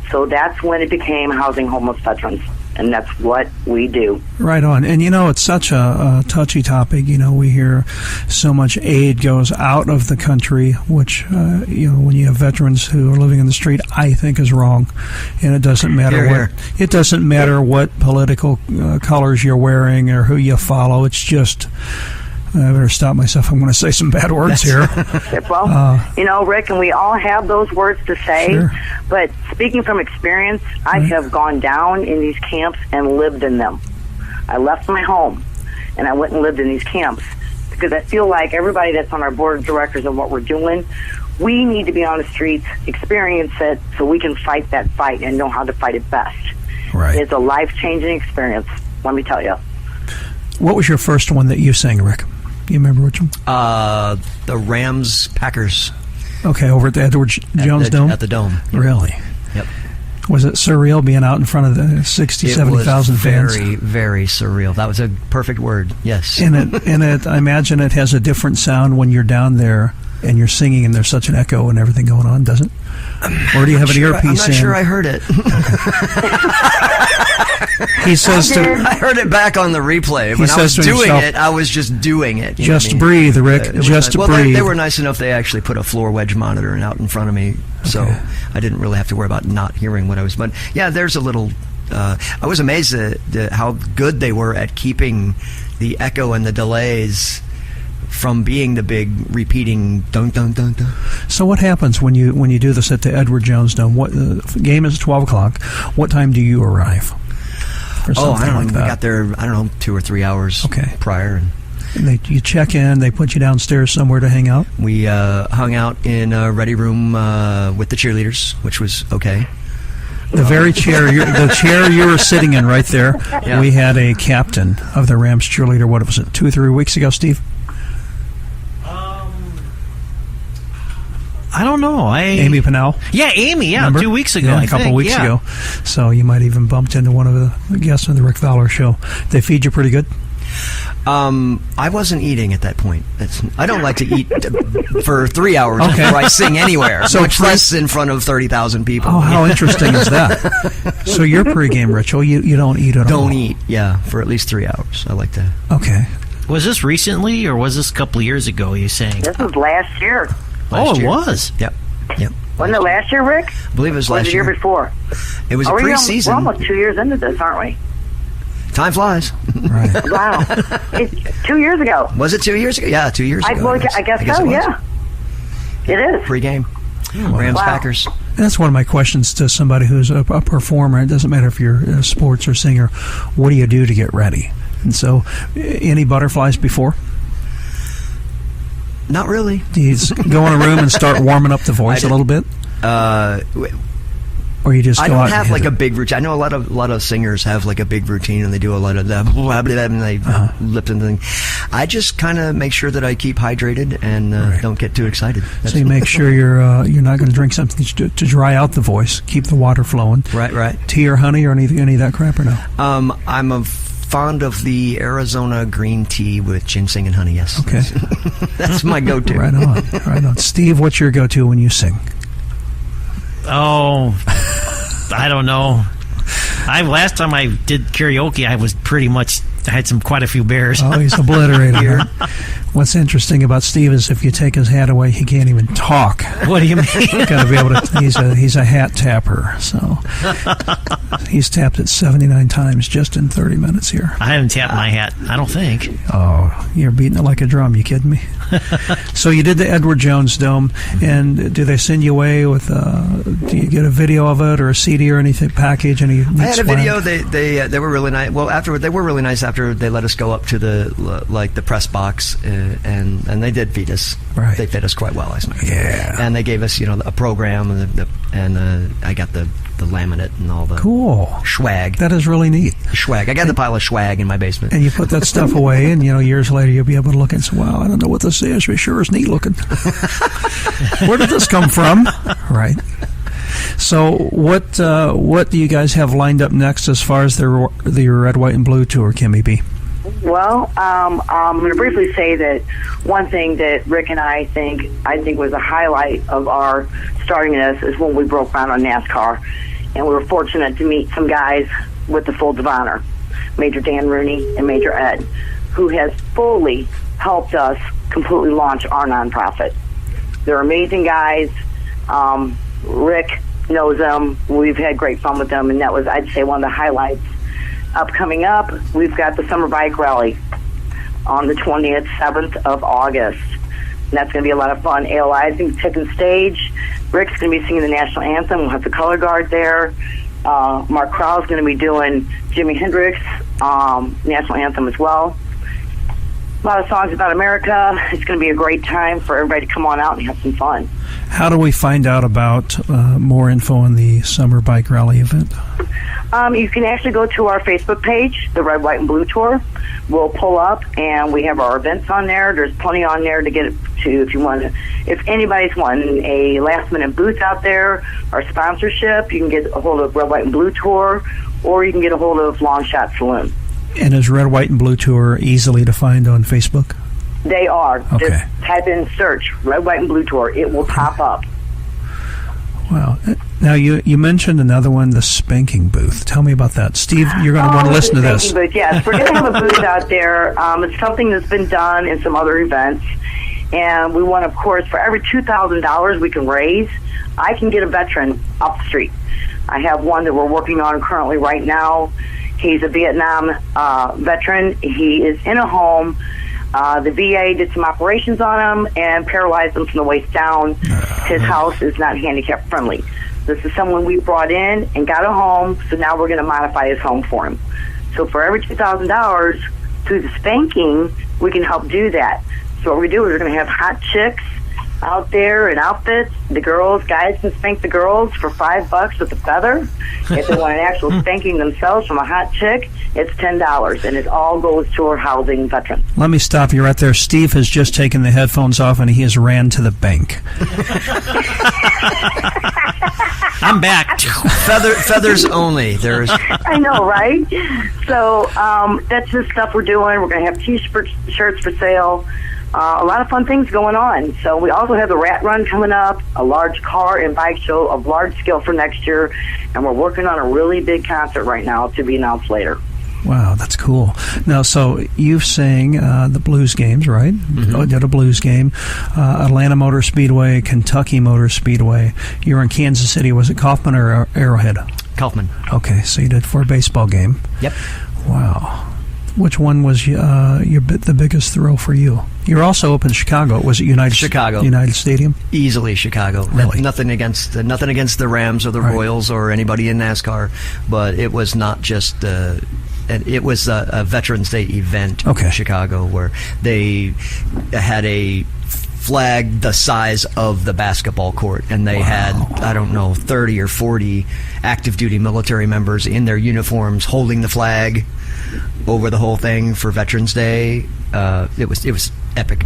So that's when it became Housing Homeless Veterans. And that's what we do. Right on. And, it's such a touchy topic. We hear so much aid goes out of the country, which, when you have veterans who are living in the street, I think is wrong. And it doesn't matter it doesn't matter what political colors you're wearing or who you follow. It's just... I better stop myself. I'm going to say some bad words here. Well, Rick, and we all have those words to say. Sure. But speaking from experience, I have gone down in these camps and lived in them. I left my home, and I went and lived in these camps because I feel like everybody that's on our board of directors and what we're doing, we need to be on the streets, experience it, so we can fight that fight and know how to fight it best. Right. It's a life-changing experience, let me tell you. What was your first one that you sang, Rick? You remember which one? The Rams-Packers. Okay, over at the Edward Jones Dome? At the Dome. Yep. Really? Yep. Was it surreal being out in front of the 60, 70,000 fans? Very, very surreal. That was a perfect word, yes. And I imagine it has a different sound when you're down there and you're singing and there's such an echo and everything going on, doesn't it? Or do you have an earpiece in? I'm not sure I heard it. He says I heard it back on the replay. When I was doing it, I was just doing it. Just breathe, Rick. Just breathe. They were nice enough. They actually put a floor wedge monitor out in front of me, so I didn't really have to worry about not hearing what I was. But yeah, there's a little. I was amazed at how good they were at keeping the echo and the delays from being the big repeating dun dun dun dun. So what happens when you do this at the Edward Jones Dome? What the game is at 12 o'clock? What time do you arrive? I don't know. We got there, 2 or 3 hours prior. And you check in, they put you downstairs somewhere to hang out? We hung out in a ready room with the cheerleaders, which was okay. The very chair, the chair you were sitting in right there, we had a captain of the Rams cheerleader, what was it, 2 or 3 weeks ago, Steve? I don't know. Amy Pennell? Yeah, Amy, Remember? 2 weeks ago, a couple weeks ago. So you might even bumped into one of the guests on the Rick Fowler Show. They feed you pretty good? I wasn't eating at that point. I don't like to eat for 3 hours before I sing anywhere, so much less in front of 30,000 people. Oh, how interesting is that? So your pregame ritual, you don't eat at all? Don't eat, for at least 3 hours. I like that. Okay. Was this recently, or was this a couple of years ago, you saying? This was last year. It was? Yep. Wasn't it last year, Rick? I believe it was last year. Or the year before? It was a preseason. We're almost 2 years into this, aren't we? Time flies. Right. Wow. It's 2 years ago. Was it 2 years ago? Yeah, 2 years ago. I guess so, yeah. It is. Pre-game. Rams-Packers. That's one of my questions to somebody who's a performer. It doesn't matter if you're a sports or singer. What do you do to get ready? And so, any butterflies before? Not really. Do you go in a room and start warming up the voice a little bit? Or you just go out? I don't have like a big routine. I know a lot of singers have like a big routine and they do a lot of that and they lip and thing. I just kind of make sure that I keep hydrated and don't get too excited. So you make sure you're not going to drink something to dry out the voice, keep the water flowing. Right. Tea or honey or any of that crap or no? I'm fond of the Arizona green tea with ginseng and honey. Yes. Okay. That's my go-to. Right on. Steve, what's your go-to when you sing? Oh, I don't know. Last time I did karaoke, I was pretty much I had quite a few beers. Oh, he's obliterated here. What's interesting about Steve is if you take his hat away, he can't even talk. What do you mean? Got to be able to. He's a hat tapper. So he's tapped it 79 times just in 30 minutes here. I haven't tapped my hat, I don't think. Oh, you're beating it like a drum. You kidding me? So you did the Edward Jones Dome, and do they send you away with? Do you get a video of it or a CD or anything package? Any? I had a video. They were really nice. Well, afterward they were really nice after they let us go up to the press box, and they did feed us. Right. They fed us quite well, I suppose. Yeah. And they gave us a program, and I got the laminate and all the cool swag. That is really neat. Swag. I got the pile of swag in my basement. And you put that stuff away, and years later you'll be able to look and say, "Wow, I don't know what this is, but it sure is neat looking." Where did this come from? Right. So what do you guys have lined up next as far as the Red, White, and Blue tour, Kimmy B? Well, I'm going to briefly say that one thing that Rick and I think was a highlight of our starting this is when we broke ground on NASCAR, and we were fortunate to meet some guys with the Folds of Honor, Major Dan Rooney and Major Ed, who has fully helped us completely launch our nonprofit. They're amazing guys. Rick knows them. We've had great fun with them, and that was, I'd say, one of the highlights. Coming up, we've got the Summer Bike Rally on the 7th of August. And that's going to be a lot of fun. ALI's going to be taking stage. Rick's going to be singing the National Anthem. We'll have the color guard there. Mark Crowell's going to be doing Jimi Hendrix National Anthem as well. A lot of songs about America. It's going to be a great time for everybody to come on out and have some fun. How do we find out about more info on the Summer Bike Rally event? You can actually go to our Facebook page, the Red, White, and Blue Tour. We'll pull up, and we have our events on there. There's plenty on there to get to if you want to. If anybody's wanting a last-minute booth out there or sponsorship, you can get a hold of Red, White, and Blue Tour, or you can get a hold of Long Shot Saloon. And is Red, White, and Blue Tour easily to find on Facebook? They are. Okay. Just type in search, Red, White, and Blue Tour. It will pop up. Wow. Now, you mentioned another one, the spanking booth. Tell me about that. Steve, you're going to want to listen to this. Booth, yes. We're going to have a booth out there. It's something that's been done in some other events. And we want, of course, for every $2,000 we can raise, I can get a veteran up the street. I have one that we're working on currently right now. He's a Vietnam veteran. He is in a home. The VA did some operations on him and paralyzed him from the waist down. His house is not handicap friendly. This is someone we brought in and got a home, so now we're going to modify his home for him. So for every $2,000 through the spanking, we can help do that. So what we do is we're going to have hot chicks out there in outfits. The guys can spank the girls for $5 with a feather. If they want an actual spanking themselves from a hot chick, it's $10, and it all goes to our housing veterans. Let me stop you right there. Steve has just taken the headphones off, and he has ran to the bank. I'm back. Feathers only. I know, right? So that's the stuff we're doing. We're going to have T-shirts for sale. A lot of fun things going on. So we also have the Rat Run coming up, a large car and bike show of large scale for next year, and we're working on a really big concert right now to be announced later. Wow, that's cool. Now, so you've sang the Blues games, right? Mm-hmm. Oh, did a Blues game. Atlanta Motor Speedway, Kentucky Motor Speedway. You were in Kansas City. Was it Kaufman or Arrowhead? Kaufman. Okay, so you did for a baseball game. Yep. Wow. Which one was the biggest thrill for you? You're also up in Chicago. Was it United Stadium? Easily Chicago. Really? Nothing against the Rams or the Royals or anybody in NASCAR, but it was not just. It was a Veterans Day event in Chicago where they had a flag the size of the basketball court, and they had, 30 or 40 active duty military members in their uniforms holding the flag over the whole thing for Veterans Day. It was epic.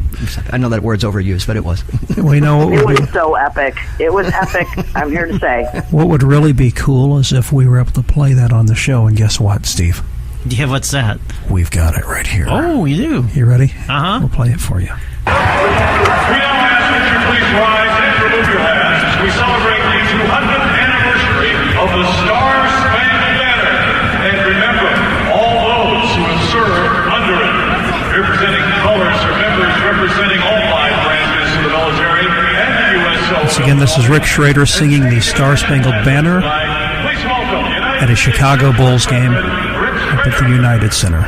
I know that word's overused, but it was. Well, it was so epic. It was epic, I'm here to say. What would really be cool is if we were able to play that on the show, and guess what, Steve? Yeah, what's that? We've got it right here. Oh, you do? You ready? Uh-huh. We'll play it for you. We now ask that you please rise and remove your hats as we celebrate the 200th anniversary of the Star-Spangled Banner. And remember all those who have served under it. Here's presenting colors are members representing all 5 branches of the military and the U.S. Once again, this is Rick Schroeder singing the Star-Spangled Banner at a Chicago Bulls game up at the United Center.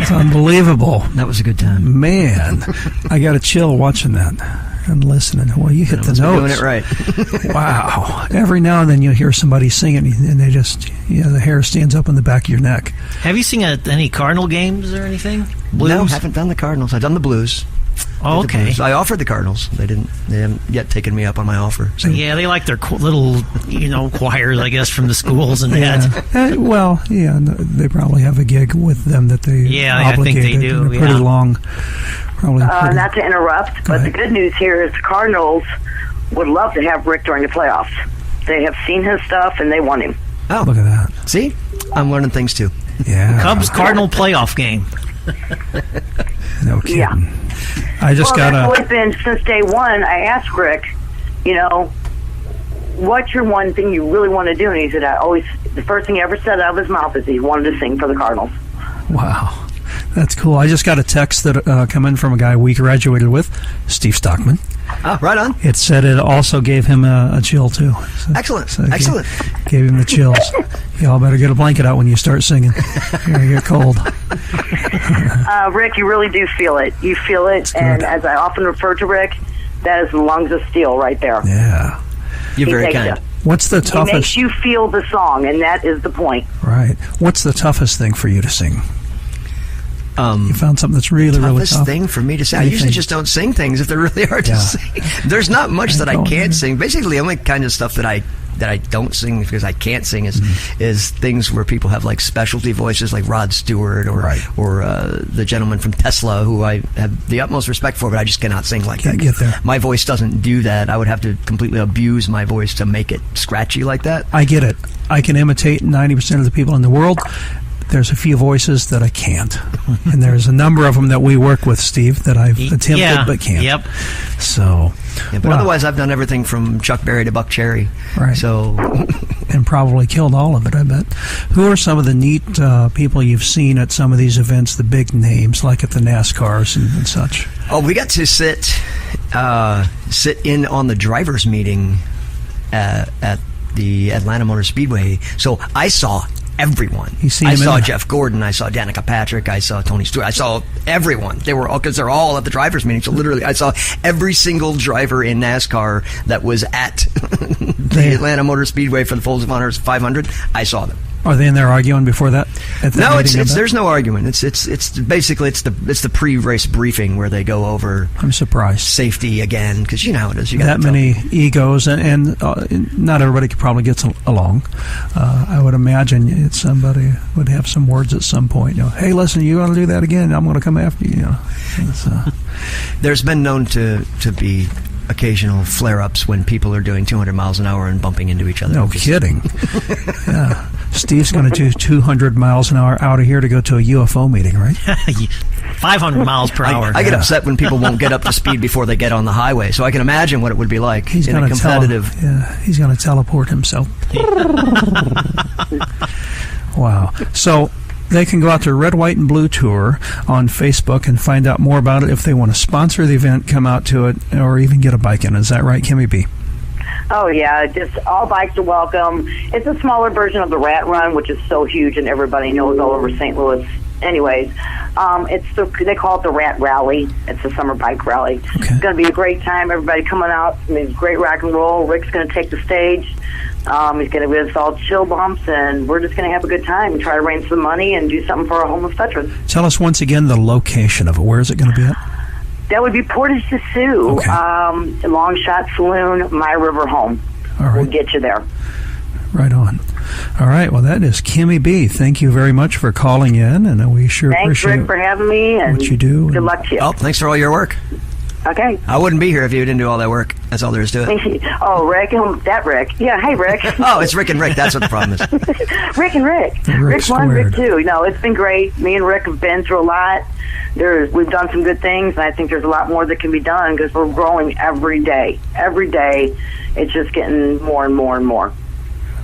Unbelievable. That was a good time. Man, I got a chill watching that and listening. Well, you hit the notes. Doing it right. Wow. Every now and then you'll hear somebody singing and they just, the hair stands up on the back of your neck. Have you seen any Cardinal games or anything? Blues? No, haven't done the Cardinals. I've done the Blues. Oh, okay. I offered the Cardinals. They haven't yet taken me up on my offer. So. Yeah, they like their little, choirs, I guess, from the schools and that. Well, yeah, they probably have a gig with them that they I think they do. Pretty long. Probably. Not to interrupt, but the good news here is the Cardinals would love to have Rick during the playoffs. They have seen his stuff and they want him. Oh, look at that! See, I'm learning things too. Yeah, Cubs Cardinal playoff game. No kidding. Yeah. I just got that's always been since day one. I asked Rick, what's your one thing you really want to do? And he said, the first thing he ever said out of his mouth is he wanted to sing for the Cardinals. Wow. That's cool. I just got a text that come in from a guy we graduated with, Steve Stockman. Oh, right on. It said it also gave him a chill, too. So, Excellent. Excellent. Gave him the chills. Y'all better get a blanket out when you start singing. You're going to get cold. Rick, you really do feel it. You feel it, and as I often refer to Rick, that is lungs of steel right there. Yeah. You're very kind. What's the toughest? He makes you feel the song, and that is the point. Right. What's the toughest thing for you to sing? You found something that's really, really tough. Toughest thing for me to sing. I usually just don't sing things if they're really hard to sing. There's not much that I can't sing. Basically, the only kind of stuff that I don't sing because I can't sing is things where people have like specialty voices, like Rod Stewart or the gentleman from Tesla, who I have the utmost respect for, but I just cannot sing like that. Get there. My voice doesn't do that. I would have to completely abuse my voice to make it scratchy like that. I get it. I can imitate 90% of the people in the world. There's a few voices that I can't. And there's a number of them that we work with, Steve, that I've attempted but can't. Yep. So, but otherwise, I've done everything from Chuck Berry to Buck Cherry. Right. So, and probably killed all of it, I bet. Who are some of the neat people you've seen at some of these events, the big names, like at the NASCARs and such? Oh, we got to sit in on the drivers' meeting at the Atlanta Motor Speedway. So I saw everyone. I saw Jeff Gordon. I saw Danica Patrick. I saw Tony Stewart. I saw everyone. They were all, because they're all at the drivers' meeting. So literally, I saw every single driver in NASCAR that was at the Atlanta Motor Speedway for the Folds of Honor 500. I saw them. Are they in there arguing before that? No, there's no argument. It's basically the pre-race briefing where they go over. I'm surprised. Safety again, because you know how it is. You that many egos, and not everybody gets along. I would imagine somebody would have some words at some point. Hey, listen, you want to do that again? I'm going to come after you. There's been known to be occasional flare-ups when people are doing 200 miles an hour and bumping into each other. No kidding. Yeah. Steve's going to do 200 miles an hour out of here to go to a UFO meeting, right? 500 miles per hour. I get upset when people won't get up to speed before they get on the highway, so I can imagine what it would be like He's in a competitive... he's going to teleport himself. Wow. So they can go out to Red, White, and Blue Tour on Facebook and find out more about it. If they want to sponsor the event, come out to it, or even get a bike in. Is that right, Kimmy B? Oh, yeah, just all bikes are welcome. It's a smaller version of the Rat Run, which is so huge and everybody knows all over St. Louis. Anyways, they call it the Rat Rally. It's a summer bike rally. Okay. It's going to be a great time. Everybody coming out. I mean, great rock and roll. Rick's going to take the stage. He's going to give us all chill bumps, and we're just going to have a good time and try to raise some money and do something for our homeless veterans. Tell us once again the location of it. Where is it going to be at? That would be Portage de Sioux, Long Shot Saloon, My River Home. All right. We'll get you there. Right on. All right. Well, that is Kimmy B. Thank you very much for calling in, and we sure Thanks, appreciate Rick, for having me. And what you do. Good luck to you. Oh, thanks for all your work. Okay. I wouldn't be here if you didn't do all that work. That's all there is to it. Oh, Rick. That Rick. Yeah, hey, Rick. Oh, it's Rick and Rick. That's what the problem is. Rick and Rick. Rick 1, Rick 2. No, it's been great. Me and Rick have been through a lot. We've done some good things, and I think there's a lot more that can be done because we're growing every day. Every day, it's just getting more and more and more.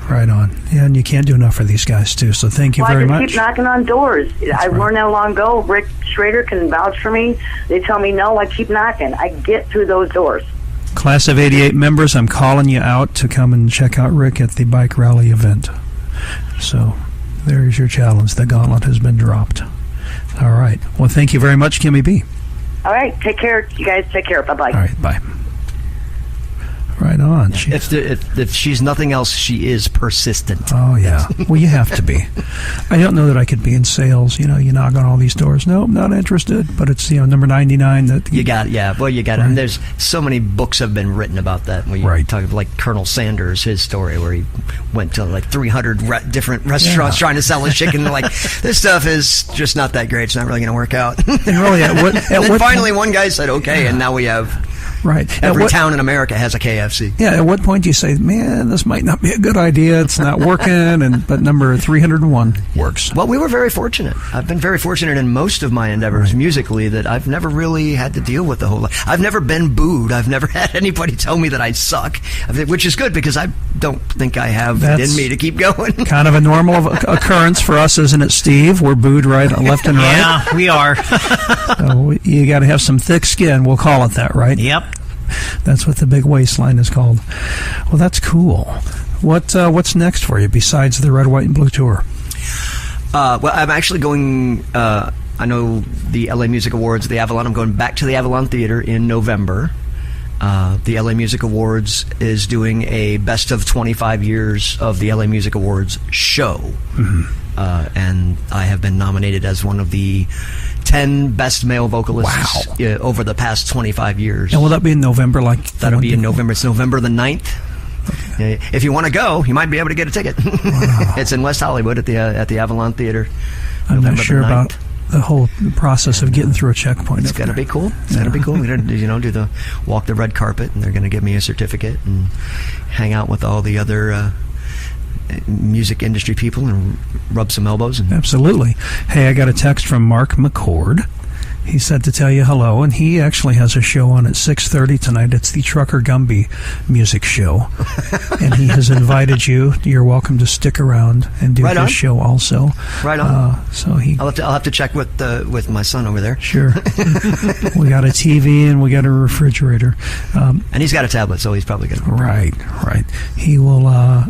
Right on. Yeah, and you can't do enough for these guys, too, so thank you very much. I just keep knocking on doors. I learned that long ago. Rick Schroeder can vouch for me. They tell me no, I keep knocking. I get through those doors. Class of 88 members, I'm calling you out to come and check out Rick at the bike rally event. So there's your challenge. The gauntlet has been dropped. All right. Well, thank you very much, Kimmy B. All right. Take care. You guys take care. Bye-bye. All right. Bye. Right on. Yeah. If she's nothing else, she is persistent. Oh, yeah. Well, you have to be. I don't know that I could be in sales. You knock on all these doors. Nope, not interested. But it's, number 99 that... You got it, yeah. Well, you got it. Right. And there's so many books have been written about that. Where you talk about, like, Colonel Sanders, his story, where he went to, like, 300 different restaurants trying to sell his chicken. Like, this stuff is just not that great. It's not really going to work out. And really, and then finally one guy said, okay, and now we have... Right. Every town in America has a KFC. Yeah, at what point do you say, man, this might not be a good idea, it's not working, but number 301 works? Well, we were very fortunate. I've been very fortunate in most of my endeavors musically that I've never really had to deal with the whole life. I've never been booed. I've never had anybody tell me that I suck, which is good because I don't think I have it in me to keep going. Kind of a normal occurrence for us, isn't it, Steve? We're booed left and right. Yeah, we are. So you got to have some thick skin. We'll call it that, right? Yep. That's what the big waistline is called. Well, that's cool. What's next for you besides the Red, White, and Blue Tour? Well, I'm actually going... I know the LA Music Awards, the Avalon. I'm going back to the Avalon Theater in November. The LA Music Awards is doing a best of 25 years of the LA Music Awards show. Mm-hmm. And I have been nominated as one of the 10 best male vocalists over the past 25 years. And will that be in November? That'll be in November. It's November the 9th. Okay. If you want to go, you might be able to get a ticket. Wow. It's in West Hollywood at the Avalon Theater. I'm not sure about the whole process of getting through a checkpoint. It's going to be cool. It's going to be cool. We're going to do the walk the red carpet, and they're going to give me a certificate and hang out with all the other music industry people and rub some elbows. Absolutely. Hey, I got a text from Mark McCord. He said to tell you hello, and he actually has a show on at 6:30 tonight. It's the Trucker Gumby music show, and he has invited you. You're welcome to stick around and do his show also. Right on. So I'll have to check with my son over there. Sure. We got a TV and we got a refrigerator, and he's got a tablet, so he's probably going to. Right. He will.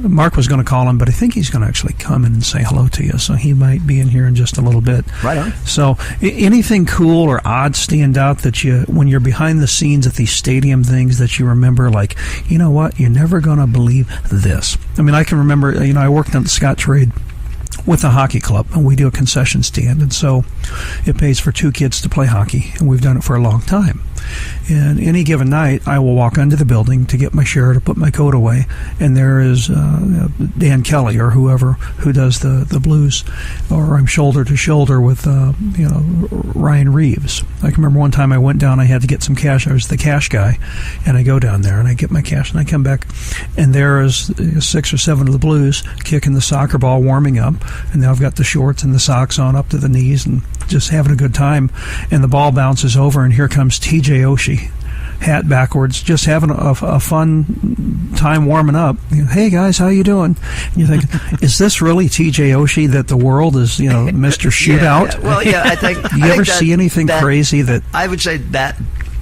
Mark was going to call him, but I think he's going to actually come in and say hello to you. So he might be in here in just a little bit. Right on. So anything cool or odd stand out that when you're behind the scenes at these stadium things that you remember, like, you know what, you're never going to believe this? I mean, I can remember, I worked on Scott Trade with a hockey club, and we do a concession stand, and so it pays for 2 kids to play hockey, and we've done it for a long time. And any given night, I will walk into the building to get my shirt, to put my coat away, and there is Dan Kelly or whoever who does the blues, or I'm shoulder to shoulder with Ryan Reeves. I can remember one time I went down, I had to get some cash. I was the cash guy, and I go down there and I get my cash, and I come back, and there is 6 or 7 of the blues kicking the soccer ball, warming up, and now I've got the shorts and the socks on up to the knees and just having a good time, and the ball bounces over, and here comes TJ Oshie, hat backwards, just having a fun time warming up. Hey guys, how you doing? And you think, is this really TJ Oshie that the world is, Mr. Shootout? Yeah. Well, yeah, I think. You ever see anything crazy that? I would say that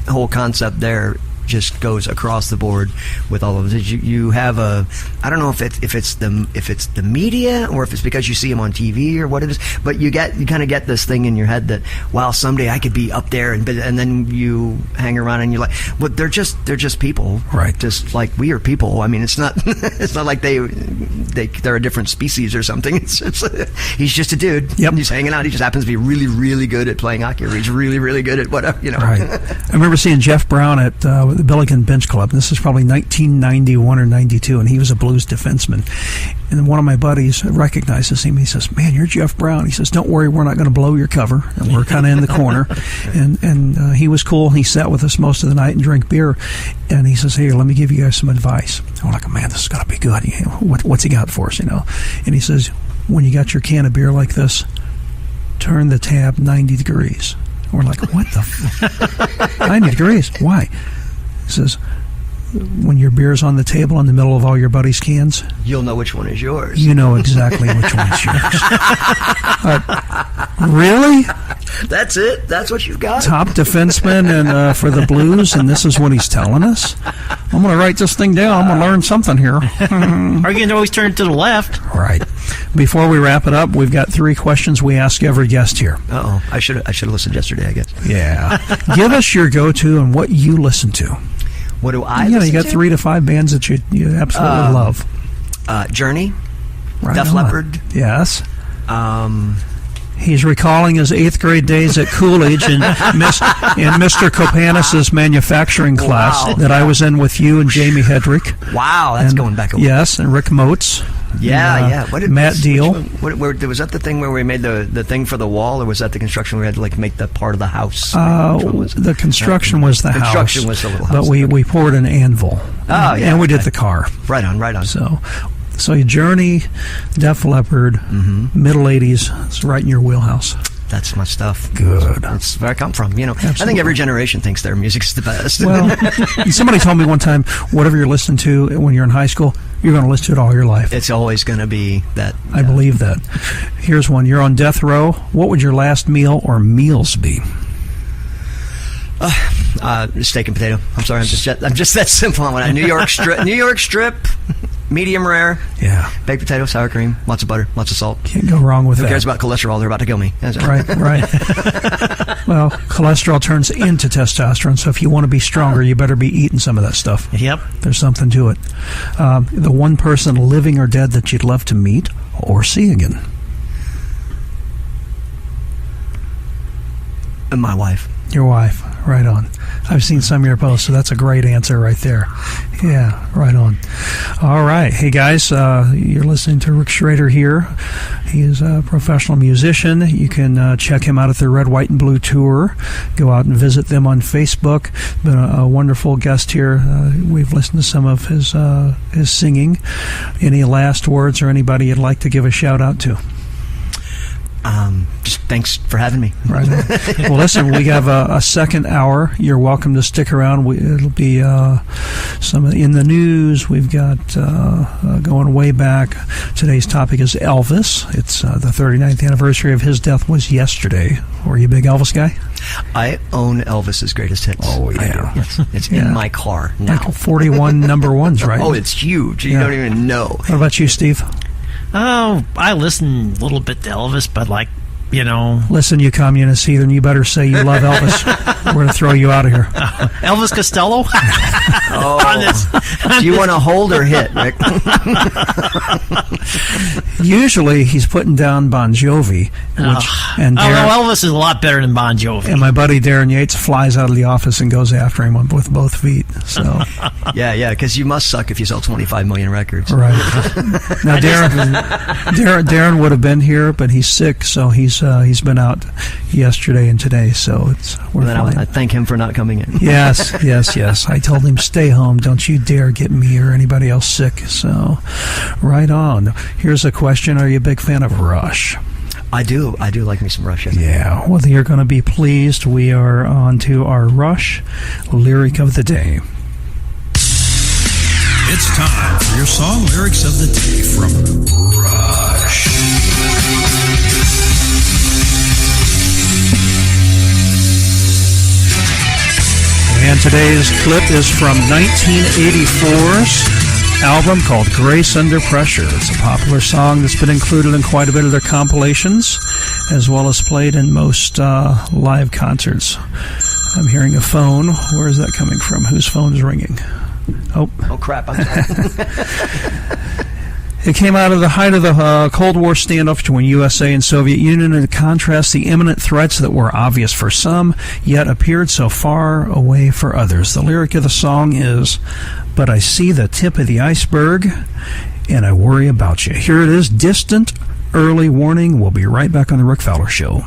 whole concept there just goes across the board with all of it. You have I don't know if it's the media or if it's because you see them on TV or what it is, but you kind of get this thing in your head that, wow, someday I could be up there, and then you hang around and you're like, but they're just people, right? Just like we are people. I mean, it's not like they're a different species or something. He's just a dude. Yep. He's hanging out. He just happens to be really, really good at playing hockey, or he's really, really good at whatever, Right. I remember seeing Jeff Brown at the Billiken Bench Club. This is probably 1991 or 92, and he was a blues defenseman. And one of my buddies recognizes him. He says, "Man, you're Jeff Brown." He says, "Don't worry, we're not going to blow your cover." And we're kind of in the corner. And he was cool. He sat with us most of the night and drank beer. And he says, "Hey, let me give you guys some advice." And we're like, "Man, this is going to be good. What's he got for us?" And he says, "When you got your can of beer like this, turn the tab 90 degrees." And we're like, "What the 90 degrees? Why?" He says, when your beer's on the table in the middle of all your buddies' cans, you'll know which one is yours. You know exactly which one's yours. Really? That's it? That's what you've got? Top defenseman and for the Blues, and this is what he's telling us? I'm going to write this thing down. I'm going to learn something here. Are you going to always turn to the left? Right. Before we wrap it up, we've got 3 questions we ask every guest here. Uh-oh. I should have listened yesterday, I guess. Yeah. Give us your go-to and what you listen to. What do I listen to? You got 3 to 5 bands that you absolutely love. Journey. Right Def Leppard. Yes. He's recalling his 8th grade days at Coolidge in Mr. Kopanis' manufacturing class that I was in with you and Jamie Hedrick. Wow, that's going back a while. Yes, and Rick Motes. Yeah. Matt Deal. Was that the thing where we made the thing for the wall, or was that the construction where we had to make the part of the house? The construction was the house. Construction was the little house. But we poured an anvil. Oh, yeah. And we did the car. Right on. So Journey, Def Leppard, middle 80s, it's right in your wheelhouse. That's my stuff. Good. That's where I come from. Absolutely. I think every generation thinks their music's the best. Well, somebody told me one time, whatever you're listening to when you're in high school, you're going to listen to it all your life. It's always going to be that. I believe that. Here's one. You're on death row. What would your last meal or meals be? Steak and potato. I'm sorry. I'm just that simple. New York strip, medium rare. Yeah. Baked potato, sour cream, lots of butter, lots of salt. Can't go wrong with that. Who cares about cholesterol? They're about to kill me. Right. Well, cholesterol turns into testosterone, so if you want to be stronger, you better be eating some of that stuff. Yep. There's something to it. The one person, living or dead, that you'd love to meet or see again? My wife. Your wife. Right on. I've seen some of your posts, so that's a great answer right there. Yeah, right on. All right. Hey, guys, you're listening to Rick Schroeder here. He is a professional musician. You can check him out at the Red, White, and Blue Tour. Go out and visit them on Facebook. Been a wonderful guest here. We've listened to some of his singing. Any last words or anybody you'd like to give a shout-out to? Just thanks for having me. Right. Well, listen, we have a second hour. You're welcome to stick around. It'll be some in the news. We've got going way back. Today's topic is Elvis. It's the 39th anniversary of his death was yesterday. Were you a big Elvis guy? I own Elvis's greatest hits. Oh, yeah. Yes. It's in my car now. Like 41 number ones, right? Oh, it's huge. You don't even know. What about you, Steve? Oh, I listen a little bit to Elvis, but like you know. Listen, you communist heathen, you better say you love Elvis. We're going to throw you out of here. Elvis Costello? Do you want to hold or hit, Rick? Usually he's putting down Bon Jovi. Elvis is a lot better than Bon Jovi. And my buddy Darren Yates flies out of the office and goes after him with both feet. So yeah, because you must suck if you sell 25 million records. Right. Now Darren would have been here, but he's sick, so he's been out yesterday and today. So we're fine. I thank him for not coming in. Yes. I told him, stay home. Don't you dare get me or anybody else sick. So, right on. Here's a question: are you a big fan of Rush? I do like me some Rush. Yeah. Well, you're going to be pleased. We are on to our Rush lyric of the day. It's time for your song lyrics of the day from Rush. And today's clip is from 1984's album called Grace Under Pressure. It's a popular song that's been included in quite a bit of their compilations, as well as played in most live concerts. I'm hearing a phone. Where is that coming from? Whose phone is ringing? Oh crap, I'm sorry. It came out of the height of the Cold War standoff between USA and Soviet Union, and to contrast the imminent threats that were obvious for some, yet appeared so far away for others. The lyric of the song is, "But I see the tip of the iceberg, and I worry about you." Here it is, Distant Early Warning. We'll be right back on the Rick Fowler Show.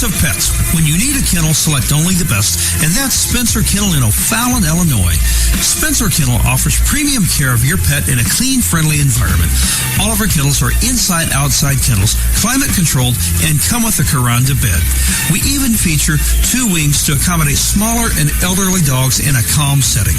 Prince of Pets. When you need a kennel, select only the best, and that's Spencer Kennel in O'Fallon, Illinois. Spencer Kennel offers premium care of your pet in a clean, friendly environment. All of our kennels are inside-outside kennels, climate-controlled, and come with a Kuranda bed. We even feature 2 wings to accommodate smaller and elderly dogs in a calm setting.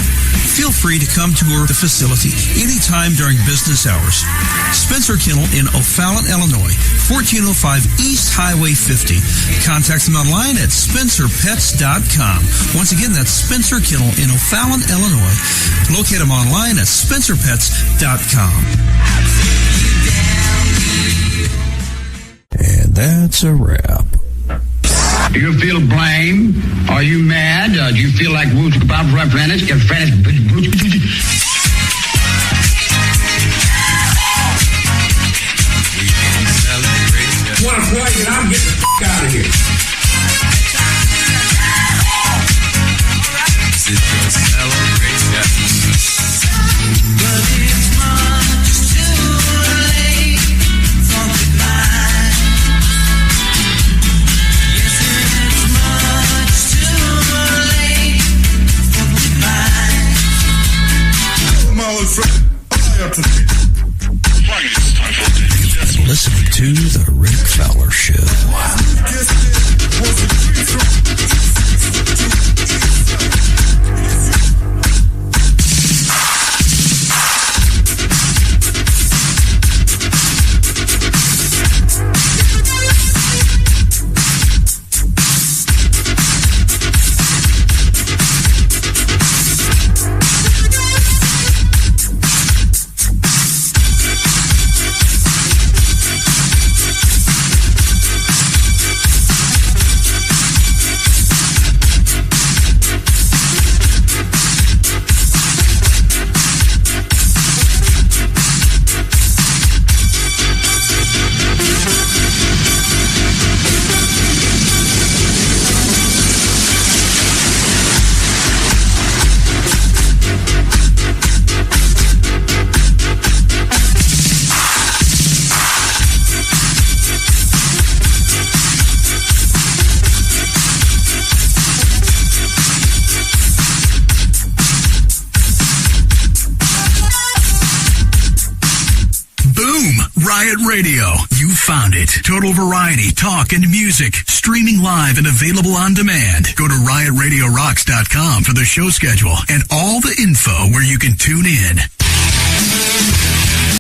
Feel free to come tour the facility anytime during business hours. Spencer Kennel in O'Fallon, Illinois, 1405 East Highway 50. Contact them online at spencerpets.com. Once again, that's Spencer Kennel in O'Fallon, Illinois. Locate them online at spencerpets.com. And that's a wrap. Do you feel blame? Are you mad? Do you feel like Woods about referendums? Want to play, then I'm getting the f*** out of here. It's your celebration. But it's much too late for goodbye. Yes, it's much too late for goodbye. My old friend, up to me. Listening to The Rick Fowler Show. Radio. You found it. Total variety, talk, and music. Streaming live and available on demand. Go to RiotRadioRocks.com for the show schedule and all the info where you can tune in.